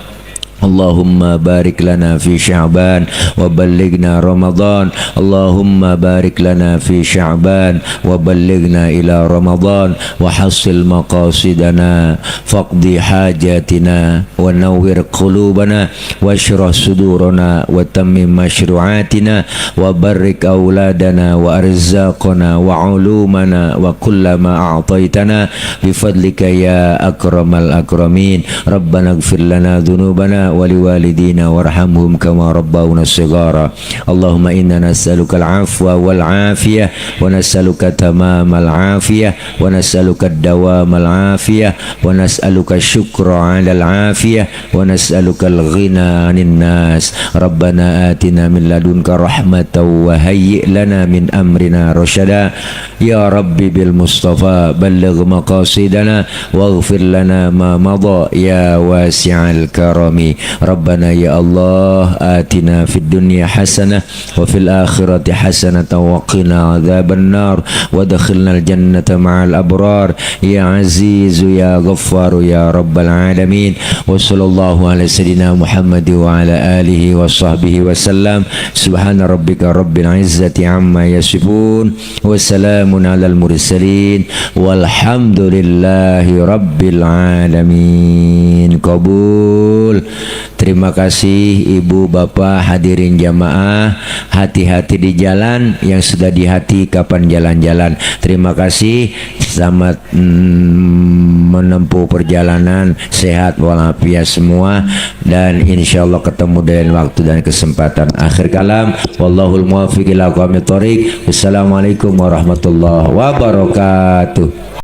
Allahumma barik lana fi Sya'ban wa ballighna Ramadan. Allahumma barik lana fi Sya'ban wa ballighna ila Ramadan wa hasil maqasidana faqdi hajatina wa nawwir qulubana wa shrah sudurana wa tammim mashru'atina wa barik auladana wa arzaqana wa ulumana wa kullama a'taitana bifadlika ya akramal akramin. Rabbana ighfir lana dhunubana waliwalidina warhamhum kama rabbawna shighara. Allahumma inna nas'aluka al-'afwa wal 'afiyah wa nas'aluka tamamal 'afiyah wa nas'aluka ad-dawamal 'afiyah wa nas'aluka syukra 'alal 'afiyah wa nas'aluka al-ghina 'anil nas. Rabbana atina min ladunka rahmatan wa hayyi' lana min amrina rasyada. Ya Rabbi bil Mustafa balligh maqasidana waghfir lana ma madha ya wasi'al karami. Rabbana ya Allah atina fid dunya hasanah wa fil akhirati hasanah wa qina adzaban nar wa adkhilnal jannata ma'al abrar ya azizu ya ghaffaru ya rabbal alamin. Wa sallallahu ala sayyidina Muhammad wa ala alihi wa sahbihi wa sallam. Subhana rabbika rabbil izzati amma yasifun wa salamun alal mursalin walhamdulillahi rabbil alamin. Qabul. Terima kasih ibu bapak hadirin jamaah. Hati-hati di jalan, yang sudah di hati kapan jalan-jalan. Terima kasih, selamat menempuh perjalanan, sehat walafiat semua, dan insya Allah ketemu dengan waktu dan kesempatan. Akhir kalam, wallahul muwaffiq ila aqwamit thoriq. Wassalamualaikum warahmatullahi wabarakatuh.